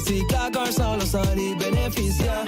recicla con solo usar y beneficia.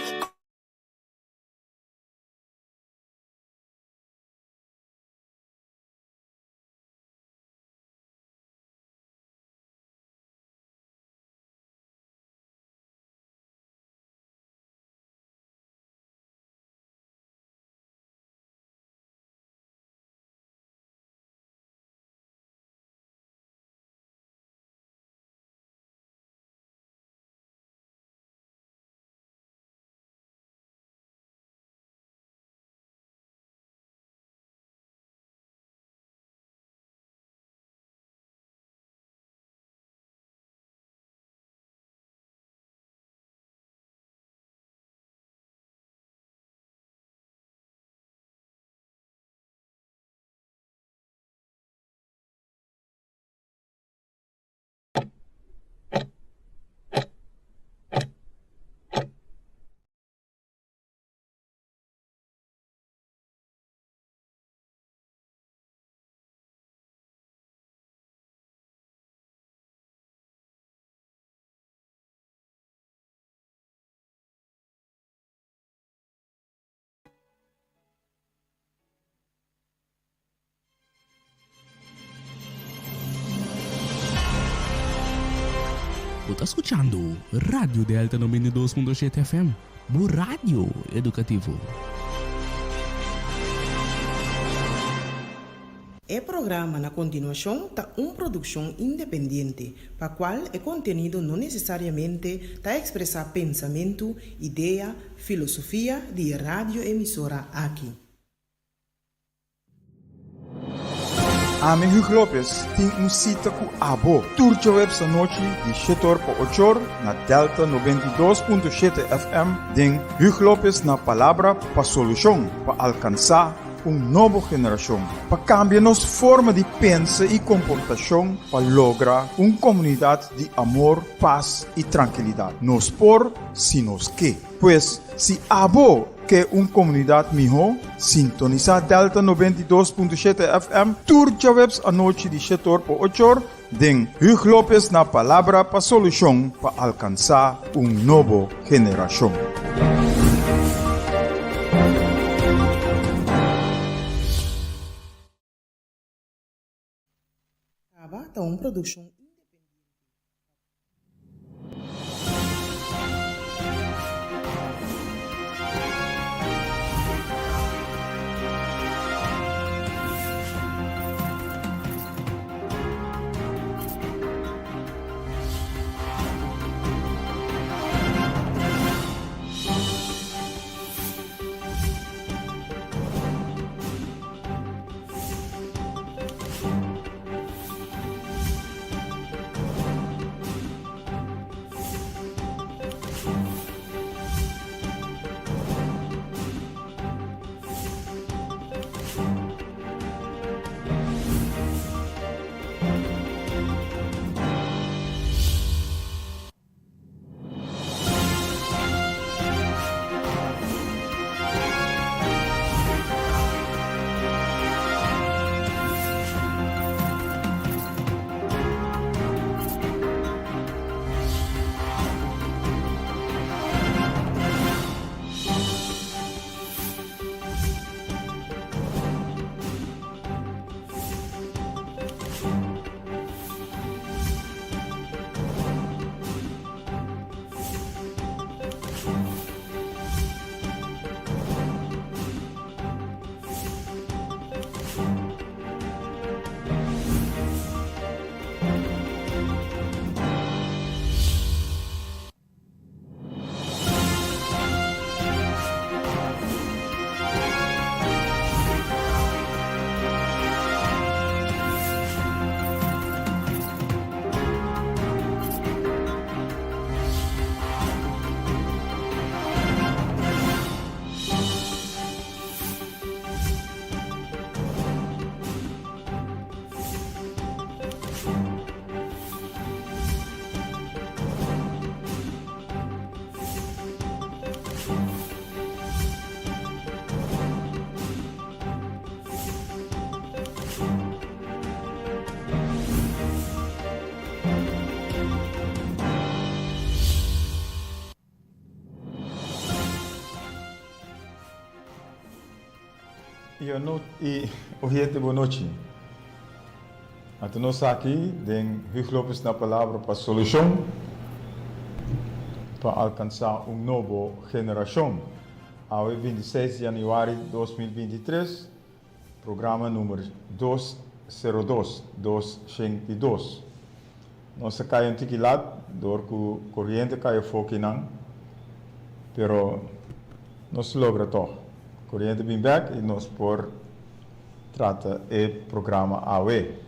Está escuchando Radio Delta 92.7 FM, bu rádio educativo. O programa na continuação está uma produção independente, para qual o conteúdo não necessariamente está expressar pensamento, ideia, filosofia de radioemissora aqui. Ami Hugo Lopes tem cita com Abo. Turja web sa noite de 7 para 8 na Delta 92.7 FM. Den Hugo Lopes na palavra para solução, para alcançar nova geração. Para cambiar nossa forma de pensar e comportação, para lograr uma comunidade de amor, paz e tranquilidade. Nos por, si nos que. Pois, se Abo que uma comunidade melhor, sintoniza Delta 92.7 FM, turja webs a noite de 7 para 8, den Hugo Lopes na palavra para solução para alcançar uma nova geração. Está uma produção eu não e hoje boa noite. Então nós aqui tem Hugo Lopes na palavra para solução para alcançar uma nova geração. Ao 26 de janeiro de 2023, programa número 202. Nós cai um tiquilado, dor que o corrente cai foco não, pero nós logra todo. Corrente bem back e nós por trata o programa AWE.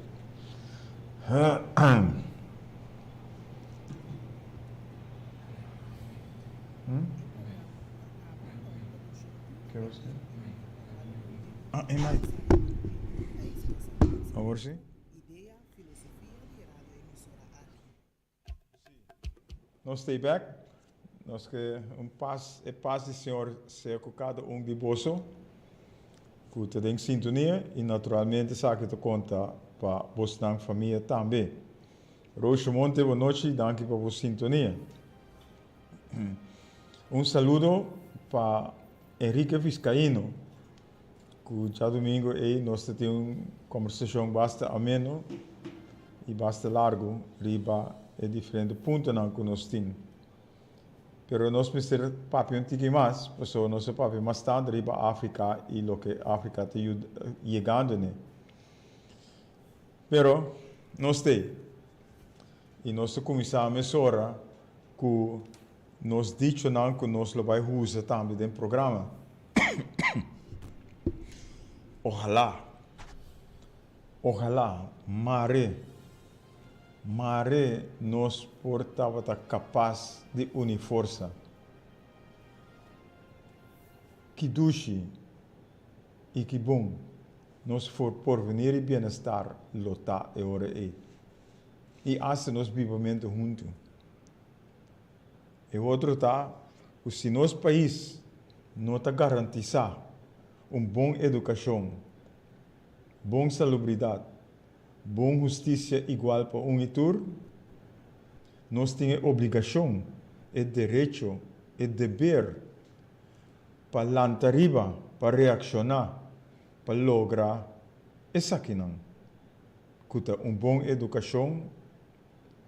Agora sim? Nós stay back. Nós que paz do Senhor seja com cada de bolso, que te tem sintonia e naturalmente sabe que te conta para a família também. Roxo Monte, boa noite, danke para a sintonia. Saludo para Henrique Vizcaíno, que já domingo nós temos uma conversação bastante ameno e bastante largo, riba e diferentes pontos que nós temos. Pero nós precisamos papi um pouquinho mais, porque nosso papi mais tarde riba África e o que África está chegando, né? Pero nós temos e nós começamos a hora que nós dicho não que nós lo vai usar também no programa. Ojalá, mare nós portava capaz de unir força. Que duche e que bom nós for porvenir e bem-estar lotar e ora e assim nós vivamente juntos. E outro tá, se nosso país não está garantizar boa educação, boa salubridade, boa justiça igual para e tur, nós temos obrigação, e direito, e dever para lançar riba, para reaccionar, para lograr essa aqui não. Cuta boa educação,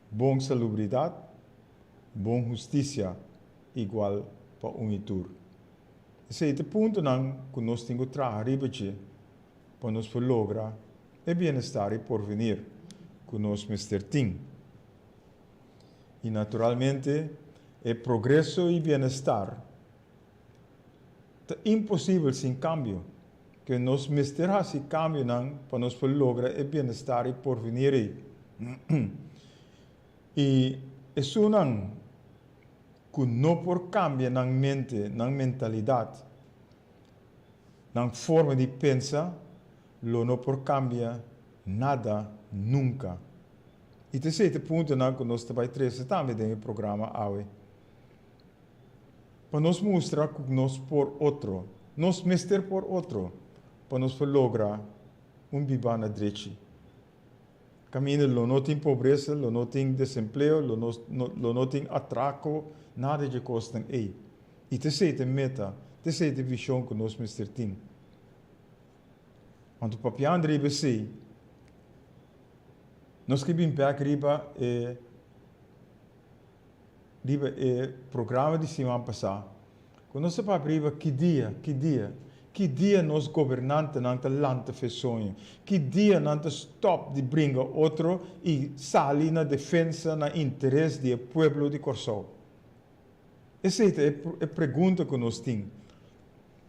boa salubridade, boa justiça igual para e tur. Esse é o ponto que nós temos que trabalhar para nós lograr o bem-estar e porvenir que nós temos. E naturalmente, o progresso e bem-estar é impossível sem cambio. Que nós precisamos esse cambio para nós lograr o bem-estar e porvenir. E isso não que não por cambia na mente, na mentalidade, na forma de pensar, não por cambia nada nunca. E esse é o ponto que nós também trazemos também no programa AWE. Para nos mostrar que nós por outro, nós mestre por outro, para nós lograr viver na direita. Caminho não tem pobreza, não tem desemprego, não tem atraco, nada de costa aí. E essa é a meta, essa é a visão que nós temos. Quando o papi André disse, nós que vimos para riba programa de semana passada. Quando nós para riba, que dia nós governantes não lanta sonho, que dia não stop de brincar outro e sair na defesa, na interesse do povo de Corsol. Essa é a pergunta que nós temos.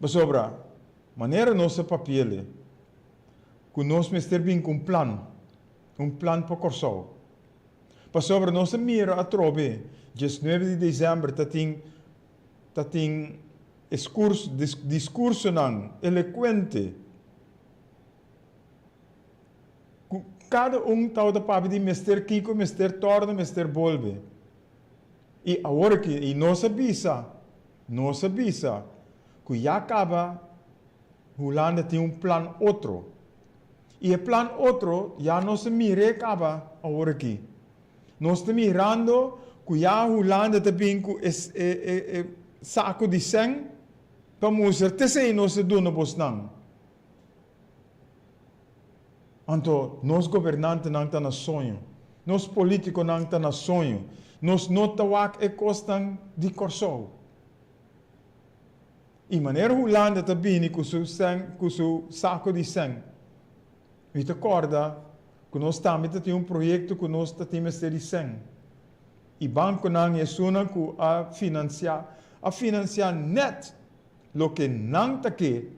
Mas sobre a maneira nossa papel, que nós temos um plano para Corsol. Mas sobre nossa mira a trobe, 19 de dezembro, tem discurso não eloquente. Cada tal da papi de Mr. Kiko, Mr. Torno, Mr. Bolbe. E agora que nós avisa, que já acaba, Holanda tem plano outro. E o plano outro, já não se mira acaba agora aqui. Nós estamos mirando que já Holanda também com saco de sangue, para mostrar que se não se dá no Bosnang. Anto, nos governantes não estão na sonho. Nos políticos não estão na sonho. Nos notawak e costam de corsol. E maneira Holanda está bem com seu saco de sangue. E te acorda que nós também temos projeto que nós temos de sangue. E banco não é só que a financiar net lo que não está aqui,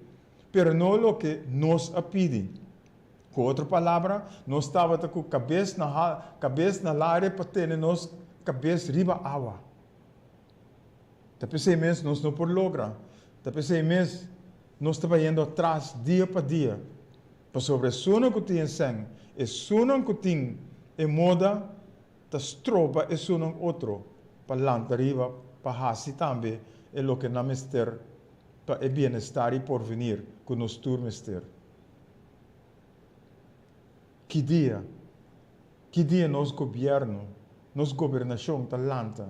pero não lo que nos pedem. Com outra palavra, nós estávamos com a cabeça na área para ter nossa cabeça riba água. Depois mesmo nós não por lograr. Depois mesmo nós estamos indo atrás dia para dia. Para sobre sono que tem sangue, e sono que tem e moda, ta stroba e sono outro. Para lantar riba, para hasi também, é o que nós ter para o bem-estar e porvenir que nós turmos ter. Que dia nos governo, nos governação talanta.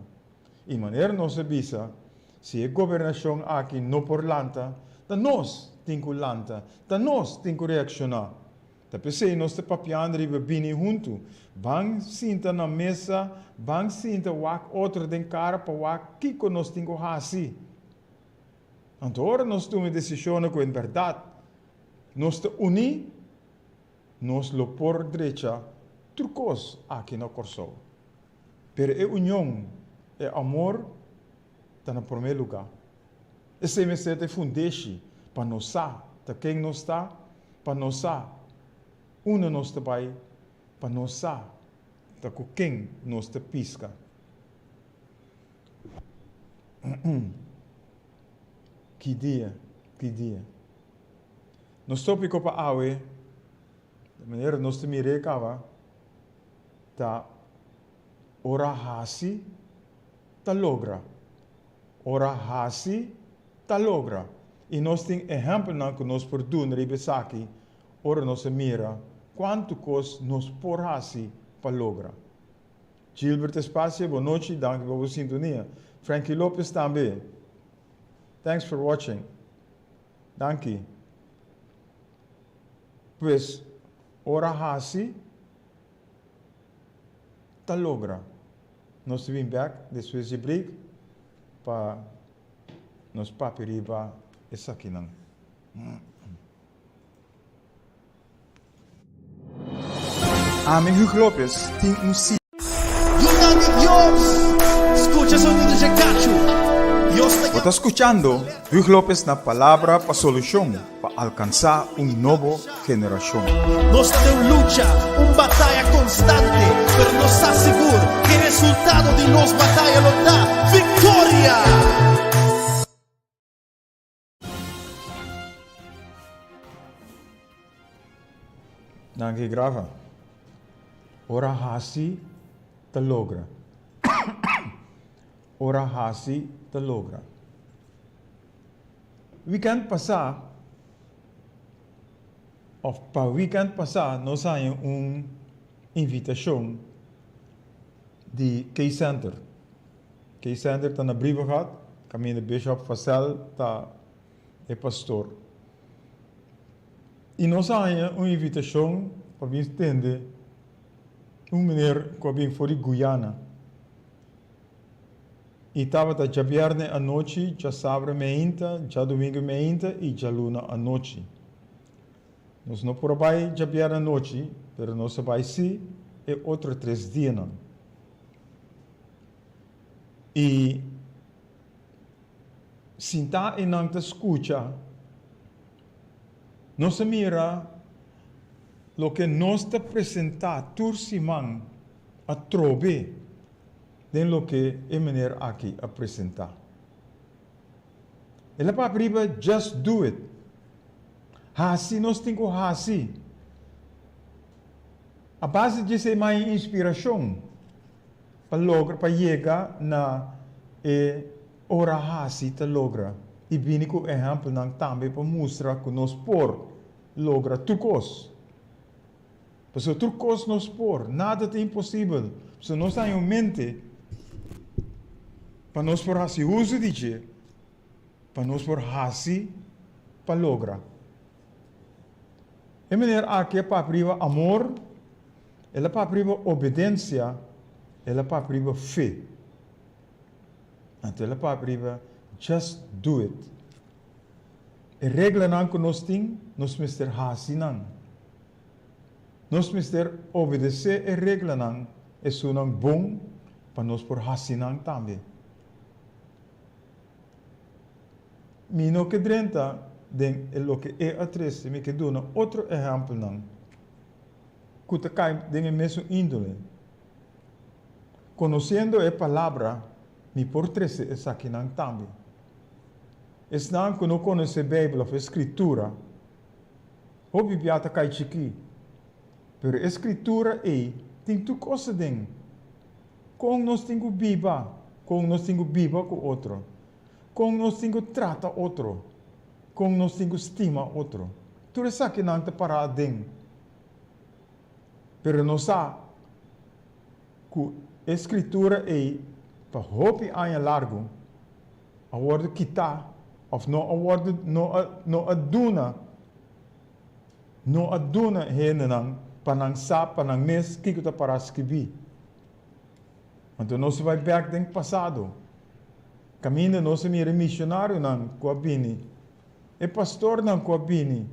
E maneira nós avisa, se a governação aqui não por lanta, da nós tem que lanta, da nós tem que reaccionar. Da pensei nós te papiando riba bini junto, bang sinta na mesa, bang sinta wak outro den cara para wak kiko nós tem que hasi. Agora nós tomamos decisão com a verdade, nós te unir. Nós lo por derecha, turcos aqui no corso. Pero a união, e amor, está no primeiro lugar. Esse me sete fundeixe para nós, para quem nós está, para nós, uma nós está vai, para nós, para quem nós está pisca. Que dia. Nós tópico para awe, de maneira nós te mirei cava, tá ora hasi, tá logra. Ora hasi, tá logra. E nós tem exemplo na que nós por doen ribesaki, ora nós mira quanto cos nós por hasi para logra. Gilbert Espacio, boa noite, danke pela sintonia. Frankie Lopes também. Thanks for watching. Danke. Pues, ora hasi, ta logra. Nós vim back, depois de break, para nos papiriba essa aqui não. Hugo Lopes tem sítio. Escucha sonido de cacho. Você está escutando Hugo Lopes na palavra para solução, para alcançar nova geração. Nós temos luta, batalha constante, pero nos assegura que o resultado de nossa batalha nos dá vitória. Danke, grava. Ora hasi te logra. Ora hasi te logra. Weekend passar, of para weekend passar, nós temos uma invitação de K-Center. K-Center está na Brivegat, caminho de Bishop Facel, está é pastor. E nós temos uma invitação para vir entender um menino que vem fora de Guiana. E estava já viernes à noite, já sábado meinta, já domingo meinta e já luna à noite. Nós não por vai já viernes à noite, mas nós vai sim e outros 3 dias não. E se está e não te escuta, nós mira o que nós te apresentar tursimang a trobe den lo que é menino aqui apresentar. Ela para priva just do it. Hasi nós temos que hasi. A base de ser mais inspiração para logra para chegar na ora hasi te logra. E vini com exemplo não também para mostrar que nós por logra turcos. Porque turcos nós por nada é impossível. Se nós temos em mente para nós por hasi uso de para nós por hasi para logra. E meneer aqui para priva amor, ela para priva obediência, ela para priva fé. Então ela para priva just do it. E regra não que nós temos, nós mister hasi não. Nós mister obedecer e regra não, é só não bom para nós por hasi não também. Mino que drenta den lo que é atrás, me que dona outro exemplo não. Kuta cai den mesmo índole. Conhecendo a palavra, me por três é aqui não também. Es não que não conhece a Bíblia ou a Escritura, o bibiata cai chiqui. Pero a Escritura tem tu coisa den. Com nós tenho Bíblia, com nós tenho Bíblia com outro. Com nós tenho trata outro. Com nós tenho estima outro. Tudo isso aqui não te para den. Pero não sabe que a Escritura para hopi aan largo, a word kita, of no a word no aduna henenang panang sa panang mes kikuta para escrever. Então nós vai back den passado. Caminho nós mira missionário não coabini. E pastor não coabini.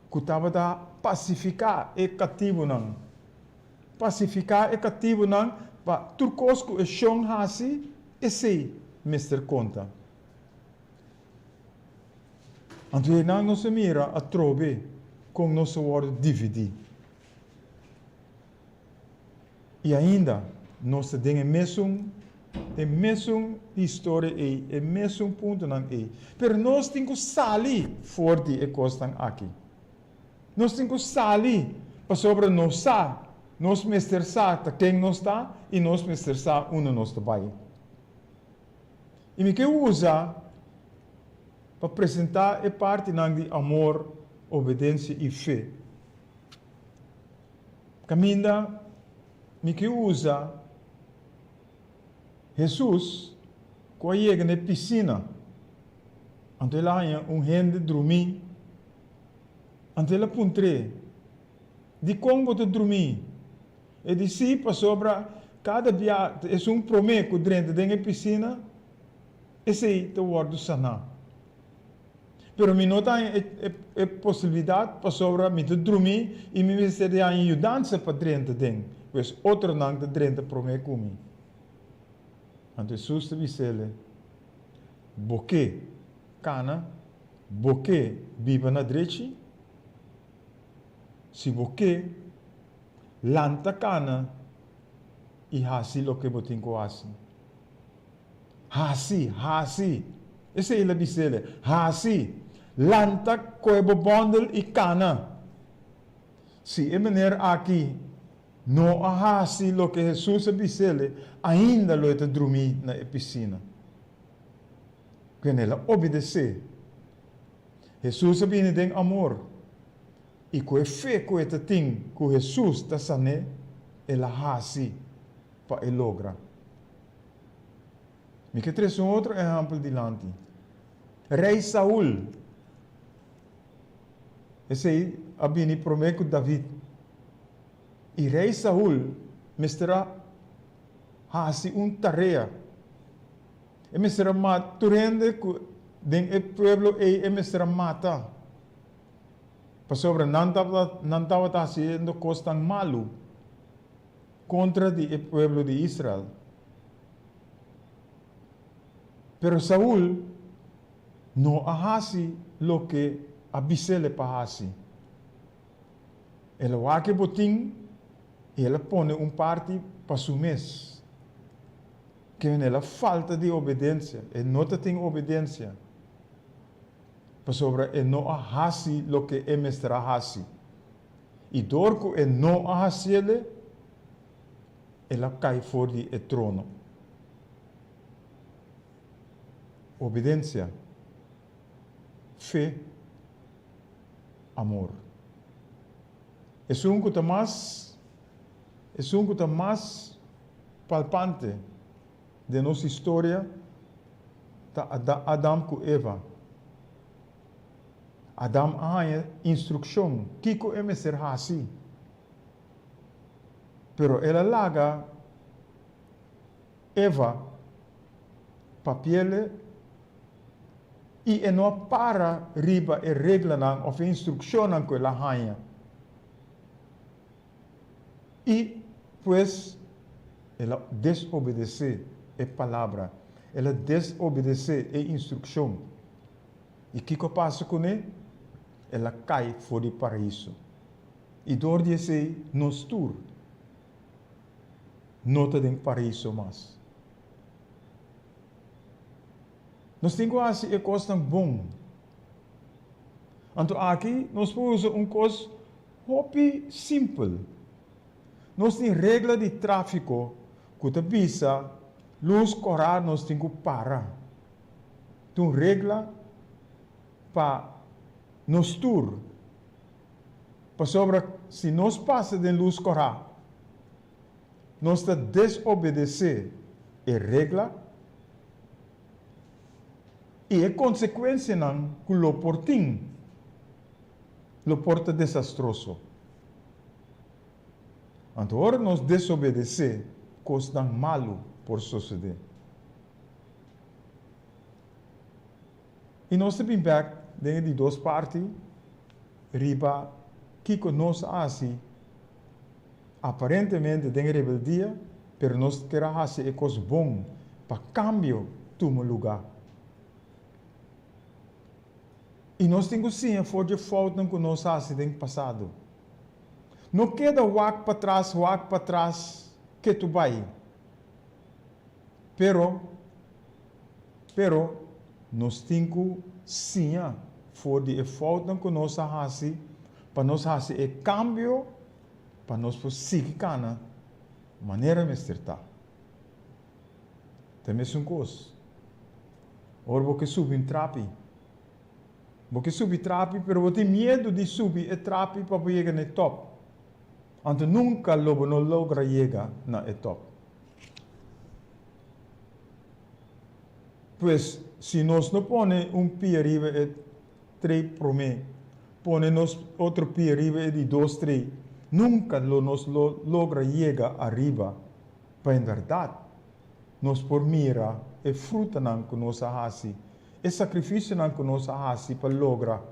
Kutava da pacificar e cativo não. Pacificar e cativo não pa turcosco e chong hasi e sei Mr. Conta. Então não nós mira a trobe com nosso word dividir. E ainda nós temos mesmo história e mesmo ponto não pero nós temos que sair forte e costan aqui. Nós temos que sair para sobre nós nós mestre sa quem nós está e nós mestre sa nós está bem. E me que usa para apresentar a parte de amor, obediência e fé. Caminha me que usa Jesus quando chega na piscina, ante lá gente dormir, ante lá puntre, de como você dormir, e de si para sobre cada dia é prometo dentro da piscina, esse é o word sana. Pero me não tem a possibilidade para sobre me dormir e me vai ser ajudança para dentro dentro, pois outro não de dentro prometo comigo. Ante Jesus te disse, boque, cana, boque, biba na direita, se boque, lanta cana, e hasi lo que botin ko hasi. Hasi. Esse ele disse, hasi, lanta koebo bundle e cana. Se é maneira aqui, não há assim o que Jesus disse, ainda lo está dormir na piscina. Quando ela obedecer, Jesus viene tem amor. E com a fé que ela tem, que Jesus está sane, ela há assim para ele lograr. Me que trazer outro exemplo dilante. Rei Saul. Esse aí, abini promete David. E rei Saul mistura hasi tarefa. E mistura maturende den e pueblo e mistura mata. Para sobre não estava fazendo coisa malo contra o pueblo de Israel. Pero Saul não hasi lo que abisele para hasi. Ele vai que botin e ela põe parte para su mês. Que ela falta de obediência. E não tem obediência. Para sobre e não hasi lo que é mestra hasi. E dorco e não hasi ele, ela cai fora do trono. Obediência, fé, amor. É um que está mais palpante de nossa história da Adão com Eva. Adam a instrução, kiko é ser hasi. Pero ela laga Eva papel e não para riba e regla nan of instrução nan que ela hanha. E pues ela desobedece a palavra, ela desobedece a instrução. E o que passa com ela? Ela cai fora do paraíso. E door de se nos tour. Nota de paraíso mais. Nós temos assim a coisa bom. Então aqui nós podemos usar coisa hopi simples. Nós temos regra de tráfico que te pisa luz correr nós temos que parar. Tem regra para nos tour. Para sobre se nós passa de luz correr, nós te desobedecer a regra e a consequência não que lo portim, lo porta desastroso. Então, ora nós desobedecer, coisa malo por suceder. E nós temos back dentro de duas partes, riba, que nós assim, aparentemente tem rebeldia, mas nós queremos fazer coisas bom para cambio do lugar. E nós temos sim a força de falta que nós fazemos no passado. Não queda wak para trás, que tu vai. Pero, nós temos sim a força de falta que nós fazemos para nós fazer o cambio, para nós seguir cana, maneira de acertar. Também é uma coisa. Ora, vou que subir em trapi. Vou que subir trapi, pero vou ter medo de subir e trapi para chegar no top. Então nunca logo não logra chegar na top. Pois, se nós não põe pé arriba e 3 por mim, põe outro pé arriba e de 2, 3, nunca nos logra chegar arriba. Para em verdade, nós por mira e fruta não que nós fazemos, e sacrifício não que nós fazemos para lograr.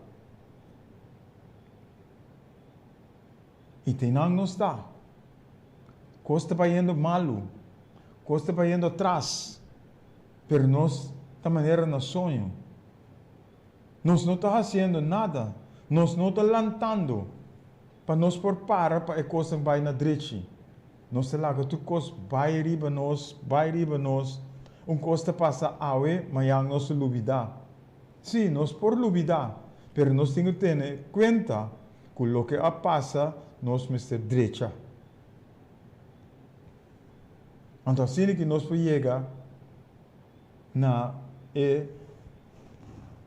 E tem não nos dá. Costa vai indo malo, costa vai indo atrás, pero nós da maneira no sonho. Nós não está fazendo nada, nós não está lantando para nós por para a coisa vai na direita. Nós lá que tu coisa vai riba nós, costa passa awe, mas nós lubida. Sim, nós por lubida, pero nós temos que ter conta que o que passa nós mister direita. Então assim que nós podemos chegar na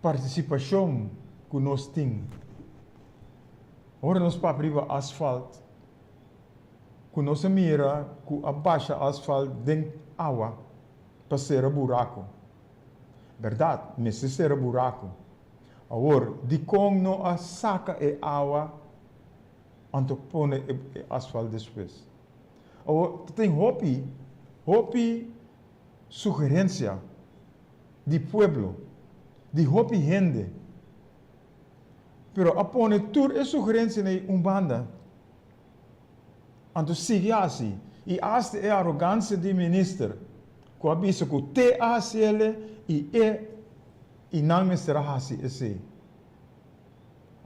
participação que nós temos. Ora nós para privar asfalto, que nós mira que abaixa asfalto dentro água para ser buraco. Verdade, mas se ser buraco. Agora, de como não saca a água, então põe o asfalto depois. Agora, tem hopi sugerência de pueblo, de hopi gente. Pero apone tudo é sugerência em banda. Então sigue assim. E esta é a arrogância do ministro. Que avisa que te hace ele e não me será assim esse.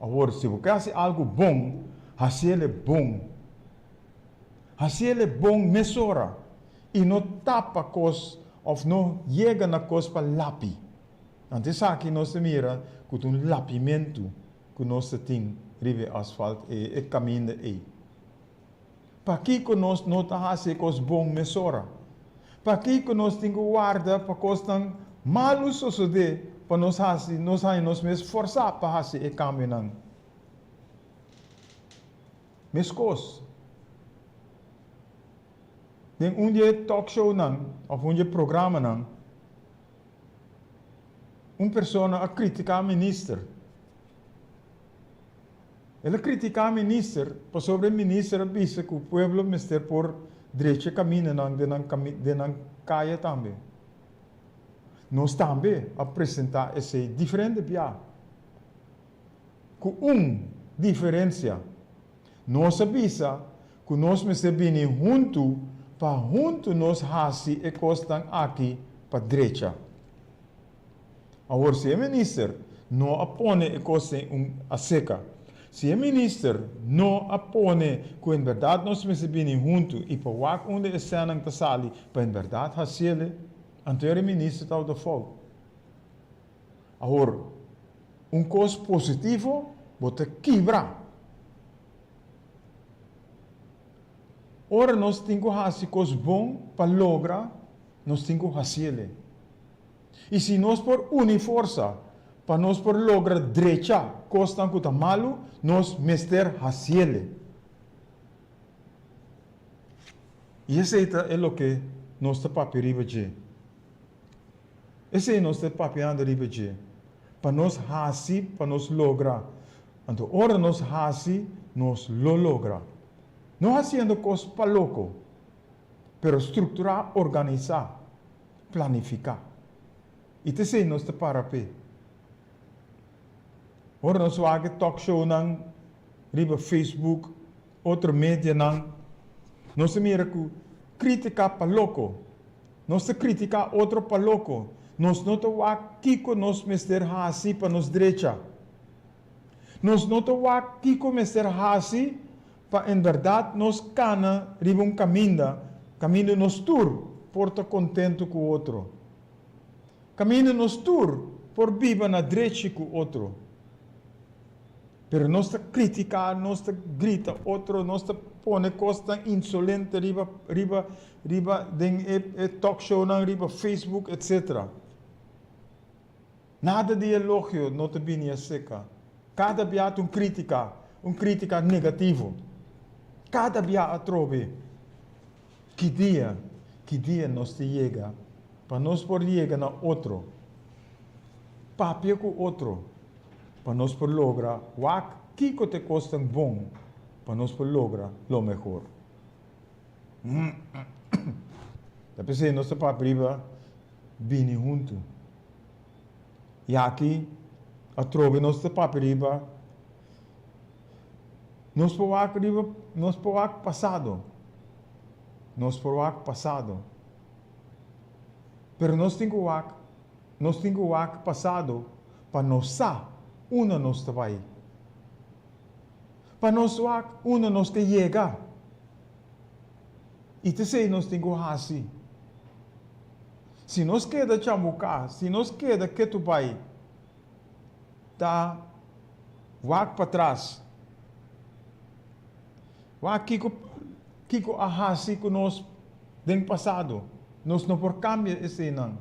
Agora, se você faz algo bom, faz ele bom. Faz ele bom mesura. E não tapa coisa, ou não chega na coisa para lápis. Então, isso aqui nós mira com um lapimento que nós temos ribe asfalto e caminho aí. Para que nós não fazemos coisa bom mesura? Para que nós temos que guardar para coisas malu suceder para nós mesmos forçar para fazer o caminho não. Mas coisa. Tem dia talk show não, ou dia programa não. Uma pessoa a criticar o ministro. Ela critica a minister, para sobre o minister avisa que o pueblo mister por direito caminho de não caia também. Nós também apresentar esse diferente piá. Com diferença. Nós avisa que nós mister bem junto, para junto nós hasi e costam aqui para direita. Agora, se o minister não apone e costa a seca, se o minister não apone que em verdade nós mister bem junto e para o onde é cena que sali, para em verdade hasi ele, então o minister está de fogo. Agora, coisa positivo, bota quebrar. Ora, nós temos que fazer coisas boas para lograr, nós temos que fazer. E se nós por unir força, para nós por lograr direita, coisa que está malo, nós mister fazer. E esse é o que nós estamos papirando. Esse é o nosso papirando de para nós fazer, para nós lograr. Então, ora nós fazer, nós lograr. Não fazendo coisas para louco, pero estruturar, organizar, planificar. E te nós te para pé. Ora nós vamos talk show nang, riba Facebook, outra mídia nang, nós se mira que criticar para louco, nós se criticar outro para louco, nós não te vamos kiko nós mister hasi para nos direita. Nós não te vamos kiko mister hasi para em verdade nós cana riba caminho nos tour, por estar contente com o outro. Caminho nos tour, por viver na direita com o outro. Pero nós te criticar, nós te grita outro, nós te põe coisa insolente riba talk show riba Facebook, etc. Nada de elogio não te vinha seca. Cada dia crítica negativo. Cada dia atrove. Que dia nós te chega, para nós por chegar na outro. Papia com outro, para nós por lograr o que te custa bom, para nós por lograr lo melhor. Depois nós te papia bem junto. E aqui atrove nós te papia nós por passado. Nós por passado. Pero nós temos o passado para nós sa una nós te vai. Para nós una nós te chega. E te sei nós temos assim. Se nós queda chamucar, se nós queda que tu vai, tá, vai para trás. Vai kiko ahasi ko nós den passado. Nós não por cambiar esse não.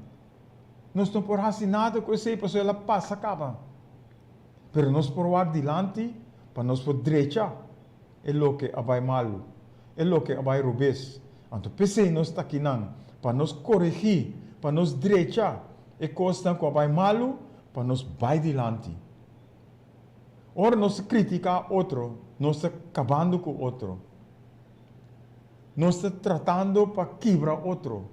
Nós não por fazer nada com esse para ela passa acaba. Pero nós por ir adiante, para nós por direita, é o que vai mal, é o que vai rubes. Então pensei nós está aqui não, para nós corrigir, para nós direita, é coisa que vai mal, para nós vai adiante. Ora nós criticar outro, nós está acabando com outro. Nós está tratando para quebrar outro.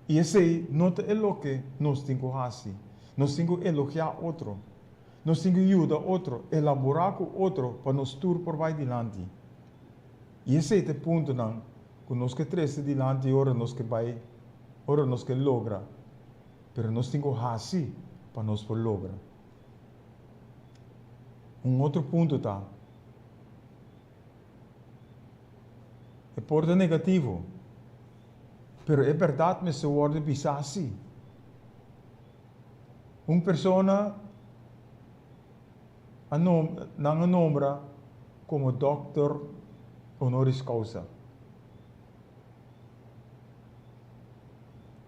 E esse não é o que nós temos que fazer. Nós temos que elogiar outro. Nós temos que ajudar outro, elaborar com outro para nós tur por vai adiante. E esse é o ponto não, que nós que trece adiante, ora nós que logra. Pero nós temos que fazer para nós por logra. Outro ponto tá. É porta negativo. Pero é verdade, mas se word bisa assim. Uma pessoa não nombra como doctor honoris causa.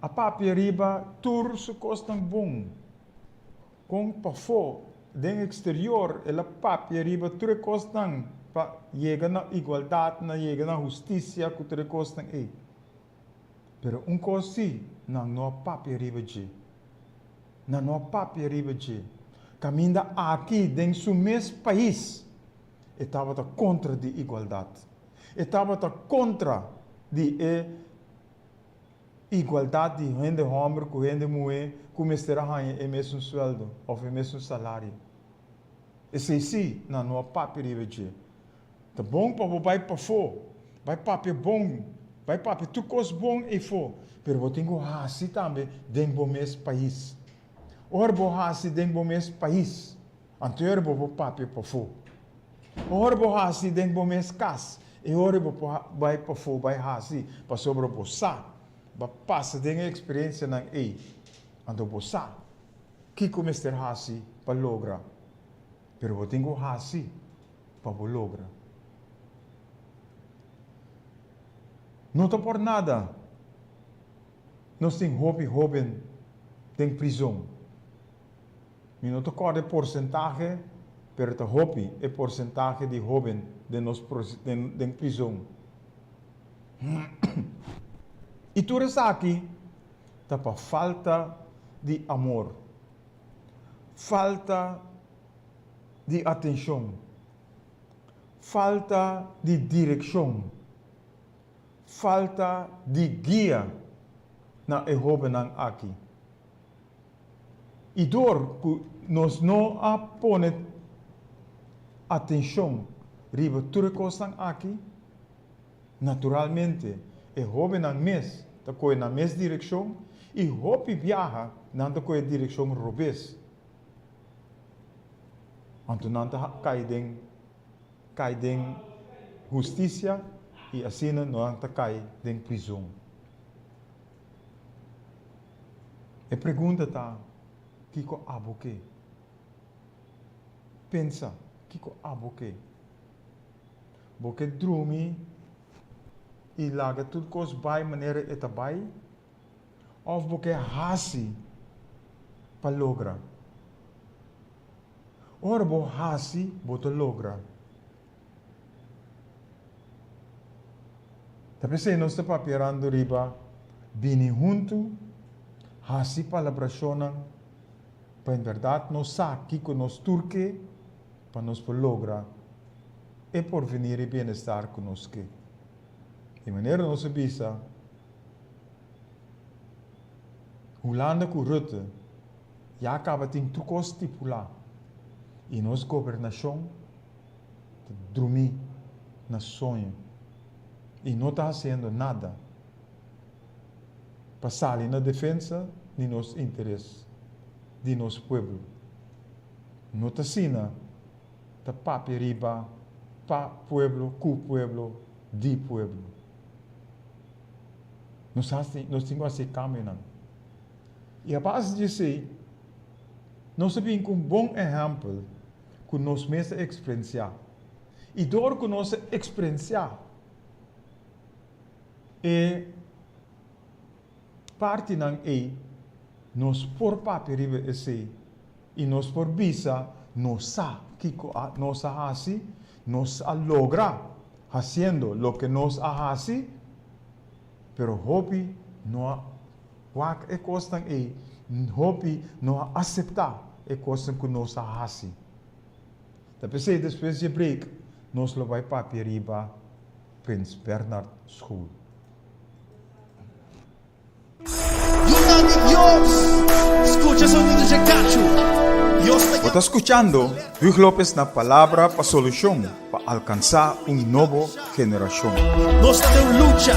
A papia riba tur se costam bom. Com pafo den exterior, ela papia riba tur costam para chegar na igualdade, na chegar na justiça que tur costam aí. Pero coisa não há papia riba de. Não há papia riba de. Caminha aqui dentro do mesmo país. estava contra de igualdade. Estava contra de igualdade de gente homem com gente mulher, com mestre ganha o mesmo sueldo ou o mesmo salário. Esse sim, na nossa papo de tá bom para vai para fora, vai papo bom, vai papo tu coisa bom e fora, pero eu tenho assim também dentro do mesmo país. Ora vou assim dentro do mesmo país, anterior vou papo para fora. Ora vou assim dentro do mesmo casa, e ora vou vai para fora, vai assim para sobre o bossa, para passar de experiência na ando bossa, que começar assim para lograr. Pero eu tenho assim para lograr. Não está por nada. Nós temos jovem em prisão. E não está de porcentagem, pero está é porcentagem de jovem em prisão. E tudo isso aqui está para falta de amor, falta de atenção, falta de direção, falta de guia na jovem aqui. E door que nós não apone atenção riba tudo coisa aqui, naturalmente é jovem na mes, tá coi na mes direção e hopi viaja na tá coi direção robes. Anto nanta cai den justiça e assim não nanta cai den prisão. E pergunta tá, kiko aboke? Pensa, kiko aboke? Boke drumi e laga tudo coisa vai maneira etabai? Of boke hasi para lograr? Ora bo hasi boto logra. Tapi se nós está papirando riba, bini junto, hasi palabracionan, para em verdade nós sabe que nós turque, para nós por logra, e por venir e bem-estar conosco. De maneira nós bisa, Holanda com Rutte, já acaba tem tudo estipular. E nossa governação dormir na sonho e não está fazendo nada para sair na defesa de nosso interesse, de nosso povo. Não está sina, está papi riba, pa pueblo, cu pueblo, di pueblo. Nós temos que caminhar. E a base de si, nós sabemos um bom exemplo que nós mesmos experienciar. E door que nós experienciar, e parte não é, nós por papel esse, e nós por visa, nós sabe que nós hacemos, nós logra haciendo lo que nós hacemos, pero hobby não é coisa é, hobby não aceitar é coisa que nós hacemos. Depois de break, nós vamos para Periba, Prins Bernhard School. Escucha sonido de cacho. Está escuchando Hugh López na palavra para solução, para alcançar nova geração. Nós temos luta,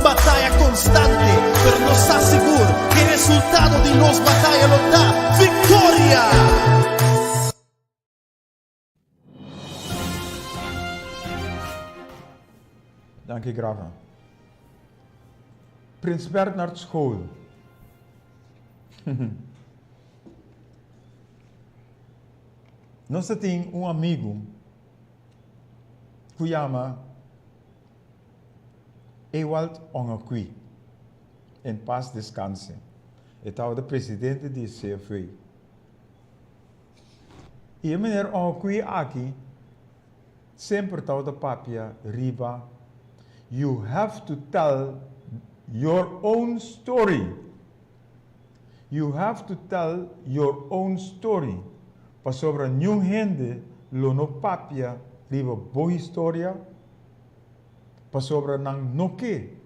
batalha constante, pero nos está seguro que o resultado de nossa batalha nos dá vitória. Dank je, Grava. Prins Bernhard School. Nós temos amigo que chama Ewald Ongakui. Em paz descanse. Ele é o presidente do CFA. E a meneer Ongakui aqui sempre está o papia riba. You have to tell your own story. You have to tell your own story. Para sobre nenhum gente lo no papia riba boa história, para sobre nang noque,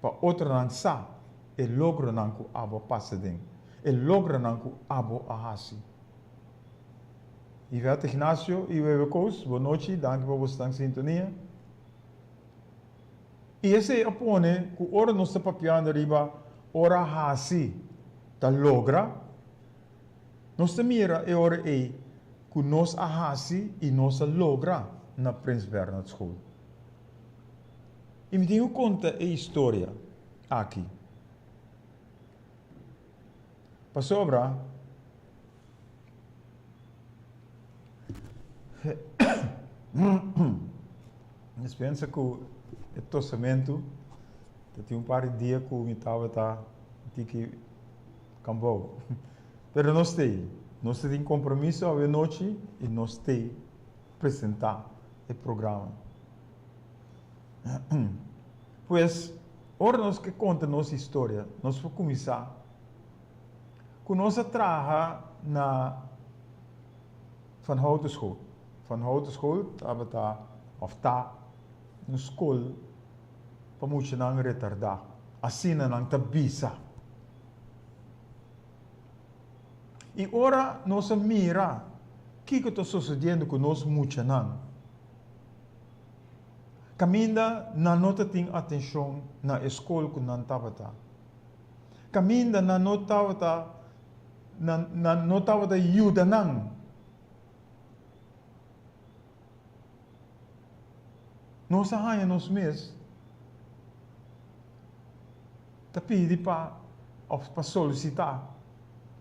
para outra nang sa, e logra nang ku abo passading, e logra nang ku abo ahasi. Ivete Ignacio, Iwevekos, boa noite, danke por você estar em sintonia. E esse apone, que ora nós está papiando riba, ora hasi, ta logra, nós está mira e ora que nós ahasi e nós logra na Prince Bernhard School. E me tenho conta a história aqui. Para sobra, mas pensa que o tossamento, tem um par de dias que eu estava aqui Cambou. Pero nós temos compromisso a noite e nós temos apresentar o programa. Pois, ora nós que conta nossa história, nós vamos começar com nossa traja na Van Houten School. Van Houten School está na escola para muito não retardar. Assim não está bisa. E ora nós mira o que está sucedendo com nós muito não. Caminda na nota tem atenção na escola que não estava. Caminda na nota na notava da ajuda não. Nós arranha nós mesmos. Tá pedi para solicitar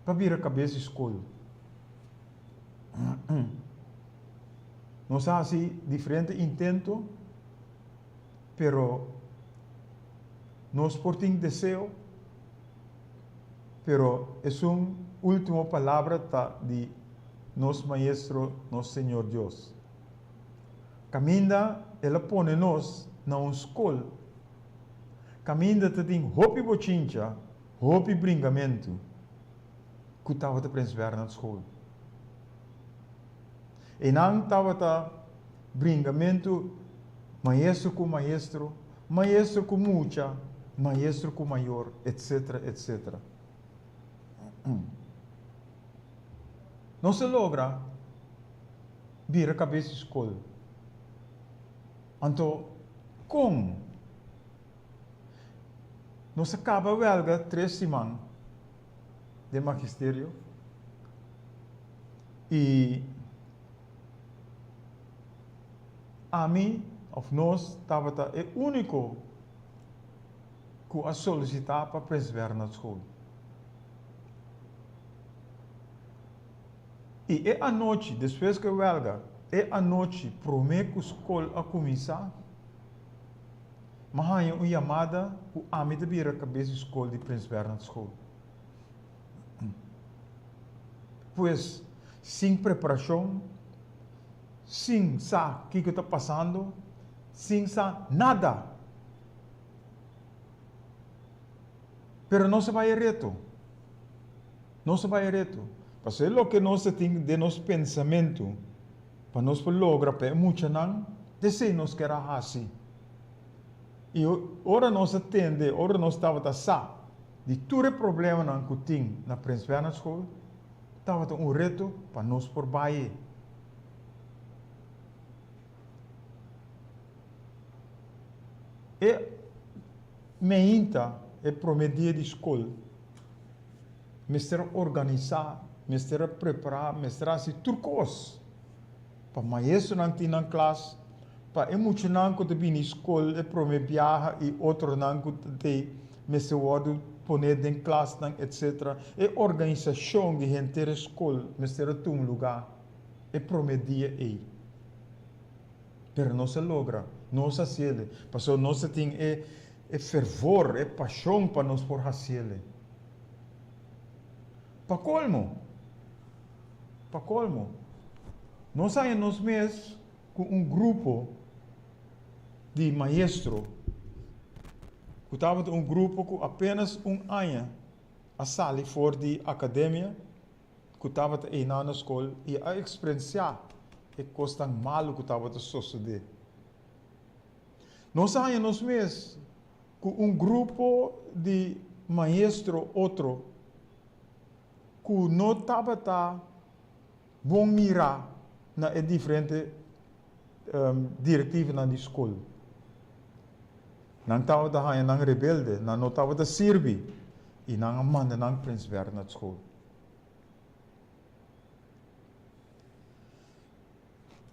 para vir a cabeça escola. Nós assim diferente intento, pero nós portem desejo, pero é última palavra de nosso maestro, nosso Senhor Deus. Caminda, ela põe nós na uma escola. Caminda tem hopi bochincha, hopi bringamento, que estava de Prince Bernhard School. E não estava bringamento maestro com maestro, maestro com mucha, maestro com maior, etc, etc. Não se logra vir a cabeça escola. Então, como? Nós acaba welga 3 semanas de magistério e a mim, of nós, estava o único que a solicitar para Prince Bernhard School. E é a noite, depois que welga, é a noite, prometo que a escola a começar, mas há uma chamada que a mim de vir a cabeça escola de Prince Bernhard School. Pois, sem preparação, sem saber o que está passando, sem saber nada. Pero não se vai reto. Não se vai reto. Porque é o que nós temos de nosso pensamento, para nós lograr, para muito não, desejo nós que era assim. E ora nós atende, ora nós estava a saber de todo o problema que tem na Prince Bernhard School, estava reto para nós por baixo. E meinta é prometer de escola, mestre organizar, mestre preparar, mestre assim turcos para maestro não tem na classe, para emocionar que tem na escola é prometer viajar e outro não que tem mestre word poner em classe etc. É organização de gente da escola, mestre tem lugar é prometer aí. Pero não se logra, não se faz, porque nós tem fervor, paixão para nós por fazer. Para colmo, nós saímos mesmos com grupo de maestro, que estava grupo com apenas ano, a sala fora de academia, que estava aí na escola e a experienciar e costa malo que estava a suceder. Nós anos mês com grupo de maestro outro que não estava bom mirar na diferente diretiva na escola. Não estava na rebelde, não estava a servir e não manda na prinsipar na escola.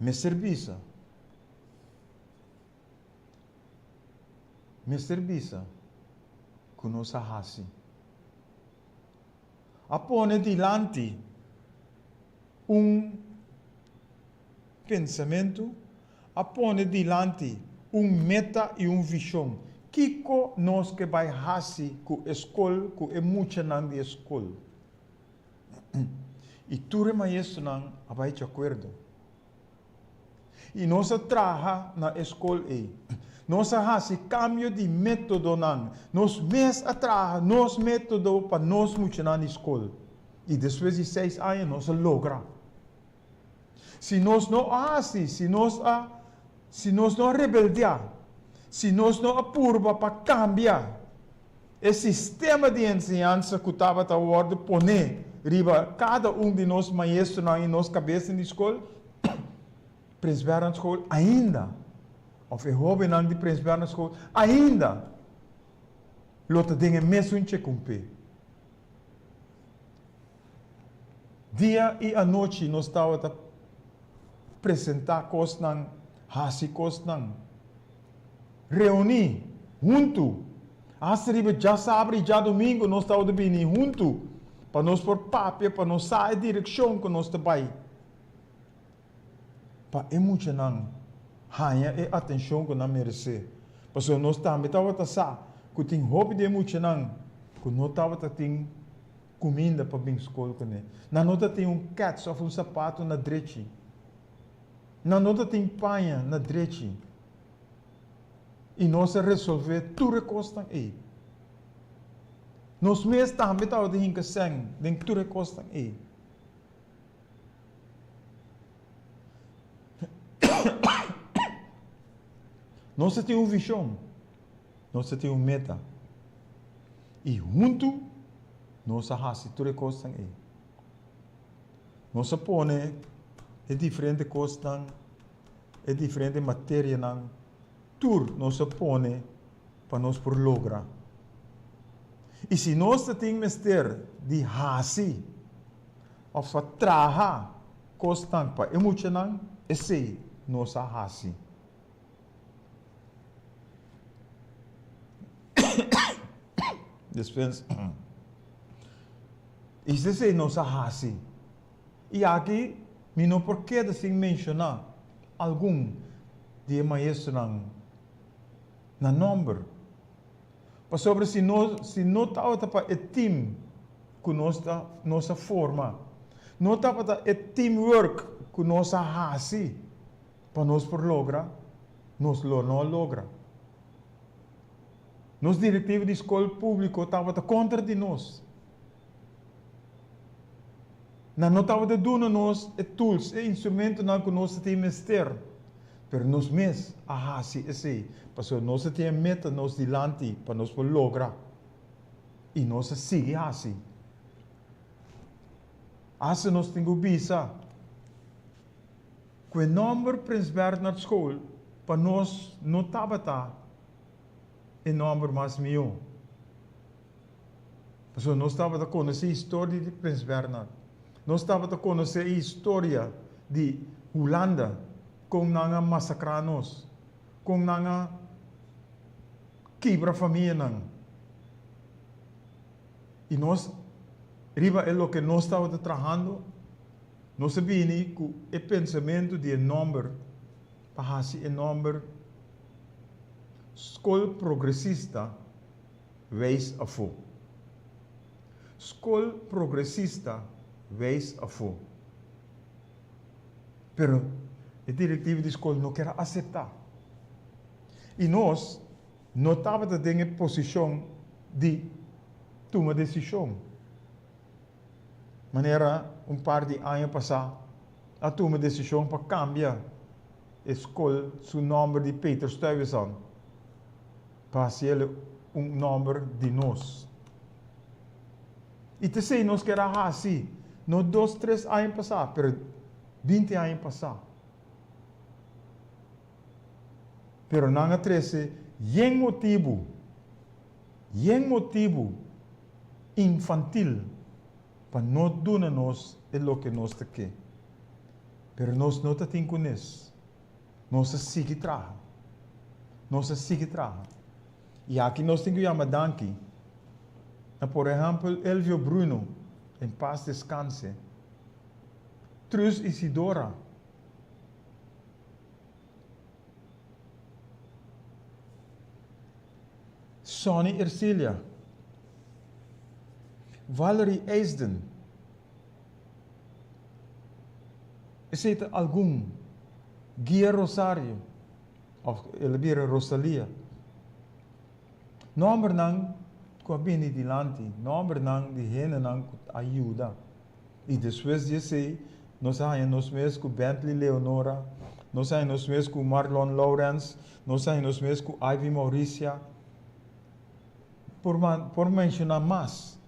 Me serviça. Que nós hasi. Apone dilante pensamento, apone dilante meta e visão. Kiko nós que vai hasi com a escola, com a muita nan de escola. E tu maestro não vai de acordo. E nós trabalha na escola nós hasi cambio de método não. Nós mes trabalha nos método para nós muito na escola. E depois de 6 anos nós logra. Se nós não hasi, se nós não rebeldear, se nós não apurba para cambiar o sistema de ensinança que estava a ordem poner riba cada de nós maestros na nossa cabeça na escola, principar na escola ainda, of a jovem não de principar na escola ainda, lota dingen mesmo em cumprir. Dia e a noite nós estávamos a apresentar coisas não, hasi coisas não, reunir junto. Riba já sábado e já domingo nós estávamos bem junto para nós por papel, para nós sair a direção que nós trabalhamos. Para muito não, ganha e atenção que nós merecemos. Porque nós também estávamos a que tem hobby de muito não, que nós estávamos a ter comida para bem escola. Nós tem cats ou sapato na direita. Nós tem panha na direita. E nós resolver tudo que está aí. Nós mesmos também estamos de hinca sangue, de tudo que está aí. Nós temos uma visão, nós temos uma meta. E junto, nós fazemos tudo que está aí. Nós põe diferente coisas, diferente matéria, tudo nós põe para nós por lograr. E se nós temos mestre de hasi, ou trabalhar constante para emocionar, esse nós hasi. Depois, isso é nós hasi. E aqui, não porque assim mencionar algum de maestro na número. Para sobre se não está para o time que nossa forma, não está para o teamwork que nós hasi para nós por lograr, nós não logra. Nos diretivos de escola pública estavam contra de nós. Não estava dando nós tools, instrumentos que nós temos ter. Pero nós mesmos hasi esse, porque nós temos meta nós dilante para nós lograr. E nós sigue hasi. Assim nós temos visa. Que o número principal na escola para nós não estava o número mais maior. Porque nós estava a conhecer a história de Príncipe Bernard. Nós estava a conhecer a história de Holanda, com nanga massacranos, com nanga quebra família. E nós, riba é o que nós estávamos trabalhando, nós sabíamos que o pensamento de número, para o número, escola progressista, wees a fo. Escola progressista, wees a fo. Pero, a diretiva de escola não quer aceitar. E nós não estávamos em posição de tomar decisão. Maneira, par de anos passar, a tomar decisão para cambiar a escola, seu nome de Peter Stuyvesant, para ser nome de nós. E te sei, nós queremos assim, não 2, 3 anos passar, mas 20 anos passar. Pero não há 13, yen motivo infantil para não dar-nos o que nós queremos. Pero nós não temos com isso. Nós seguimos trabalhando. E aqui nós temos que chamar danke. Por exemplo, Elvio Bruno, em paz descanse. Trus Isidora. Sonny Ercilia. Valerie Eisden. Existe algum. Guia Rosario. Of Elvira Rosalia. Nombre não com a bem dilante. Nombre não de gente não ajuda. E depois de sei, nós temos mesmos com Bentley Leonora, nós temos mesmos com Marlon Lawrence, nós temos mesmos com Ivy Mauricia. Por mencionar mais,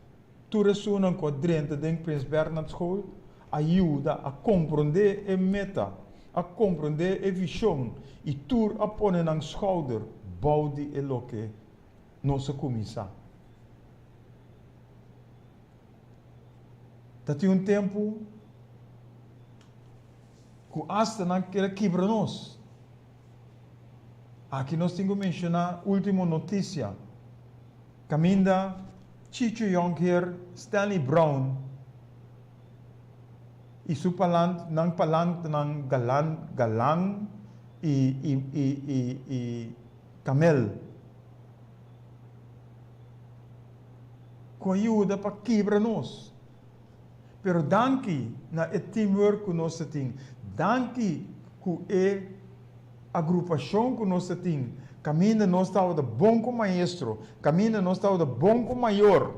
tu ressonas com a drenta de Prince Bernard School, ajuda a compreender a meta, a compreender a visão, e tu a pôr na schouder, boude e lo que nossa comissão. Dat um tempo que hasta não quer quebrar nós. Aqui nós temos que mencionar a última notícia. Caminda Chicho Jonker, Stanley Brown, e su palant ng galang e camel. Com ajuda para quebrar nós. Pero danke na teamwork que nós temos. Danke que é agrupação que nós temos. Caminho nós estamos de bom com maestro. Caminho nós estamos de bom com maior.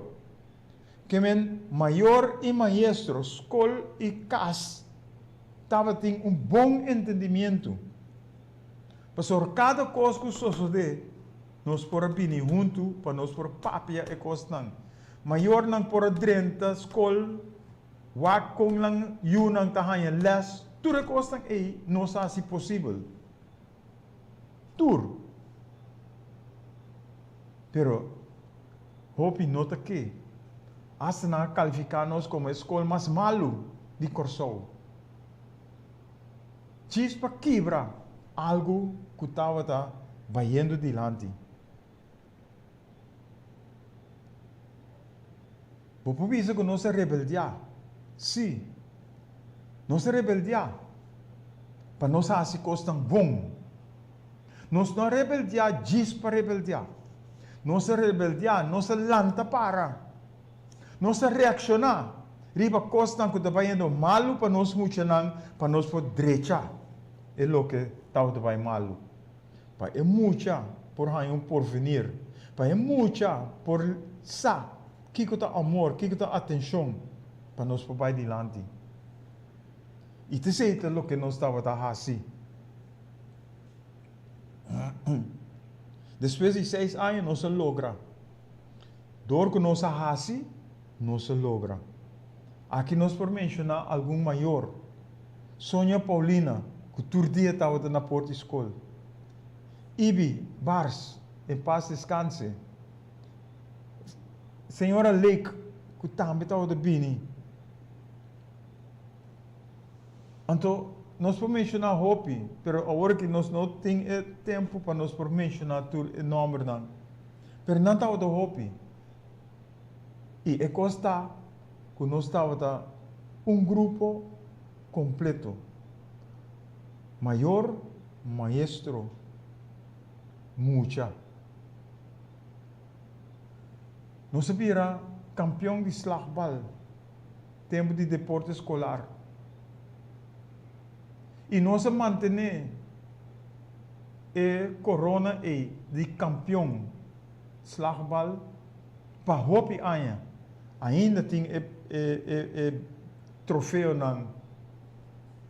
Que maior e maestro, escola e casa, estava tendo bom entendimento. Para cada coisa que sucede, nós por bem junto, para nós por papia e coisa. Maior não por drenta, escola, wak kong lang yun ang tahayan les, tudo coisa aí, não está se possível. Tur. Pero, hope nota que, hasta na qualificar-nos como a escola mais malo de Corsou. Diz para quebrar algo que estava vaindo dilante. Por isso que nós rebeldia. Sim. Nós rebeldia. Para nós fazer coisas tão bom. Nós não rebeldia diz para rebeldia. Nós rebeldia, nós lanta para. Nós reaccionar. Riba coisas que estão indo malo para nós funcionar, para nós por direita. É o que está malo. Para é muita por um porvenir. Para é muita por sa. Que está amor, que está atenção para nós por vai dilante. E te sei o que nós estava a fazer. Depois de 6 anos, nós logra. Door que nós fazemos, nós logra. Aqui nós por mencionar algum maior. Sônia Paulina, que todo dia estava na porta escola. Ibi Bars, em paz descanse. Senhora Lake, que também estava de bini. Então, nós podemos mencionar Hopi, mas agora que nós não temos tempo para nós por mencionar o nome não. Mas não estava de Hopi. E é costa que nós estava grupo completo. Maior, maestro, mucha. Nós vira campeão de slagbal, tempo de deporte escolar. E nós manter a corona de campeão slagbal para Hopi ainda tem troféu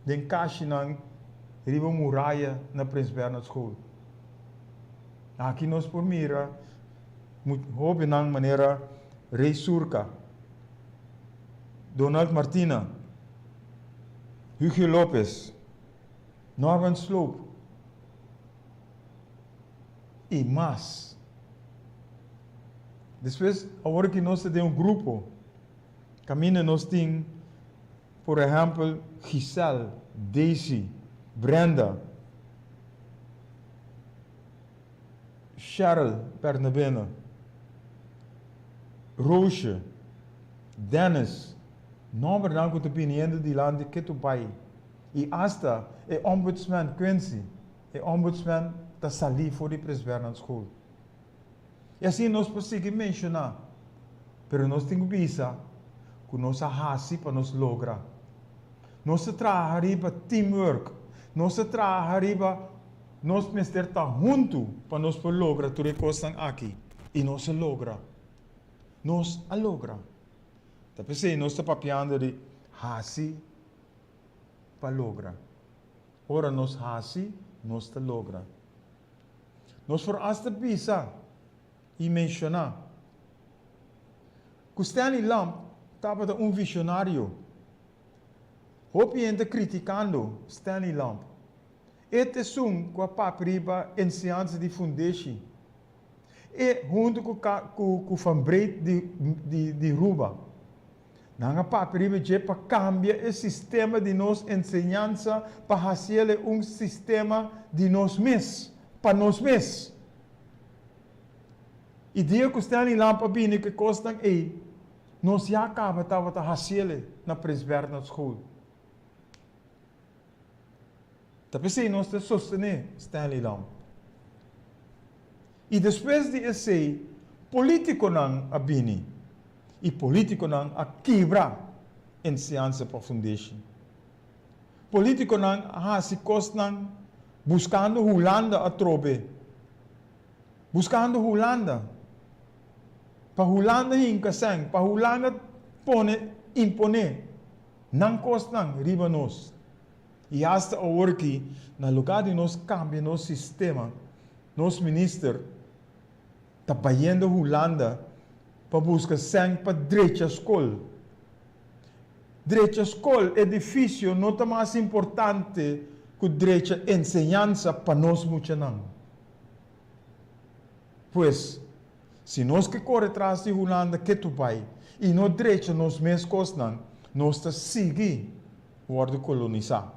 Den caixa na riba muralha na Prince Bernhard School. Aqui nós por mira, houve na maneira Rei Surca, Donald Martina, Hugo Lopes, Norman Sloop e mais. Depois, agora que nós temos grupo, caminho nós temos, por exemplo, Giselle, Daisy, Brenda, Cheryl Pernabena, Roosje, Dennis, nome dan com opinião de lá de Ketupai. E hasta o ombudsman Quincy, o ombudsman da sali voor die Prince Bernhard School. E assim nós podemos mencionar, pero nós temos que pensar que nós hasi para nós lograr. Nós trabalhamos para teamwork, nós trabalhamos para nós mestre estar junto para nós poder lograr tudo o que estão aqui. E nós logra. Nós logra. Tá pensando, nós estamos papiando de hasi para lograr. Ora nós hasi, nós logra. Nós for hasta pensar e mencionar que Stanley Lamp estava visionário. Hope gente criticando Stanley Lamp. Este é com a papriba em ciência de fundação. E junto com o Fambreit de Ruba. Nanga papriba je para cambiar o sistema de nos ensinança para fazer sistema de nós mesmos, para nós mesmos. E dia que Stanley Lamp bine que costam nós já acaba tava fazer na Prince Bernhard School. Tapi nós te sostener Stanley Lamp. E depois de esse, político não abini. E político não a quebra em ciência para fundação. Político não a se costam buscando Holanda a trobe. Buscando Holanda. Para Holanda hinca sang, para Holanda impone. Não costam riba nós. E hasta agora que, na lugar de nós cambiar nosso sistema, nosso ministro está bayendo Holanda para buscar sangue para direita escola. Direita escola é difícil, não é mais importante que direita ensinança para nós muito não. Pois, se nós que corre atrás de Holanda, que tu vai, e no direita nós mesmos costam, nós está seguir o ordem colonizar.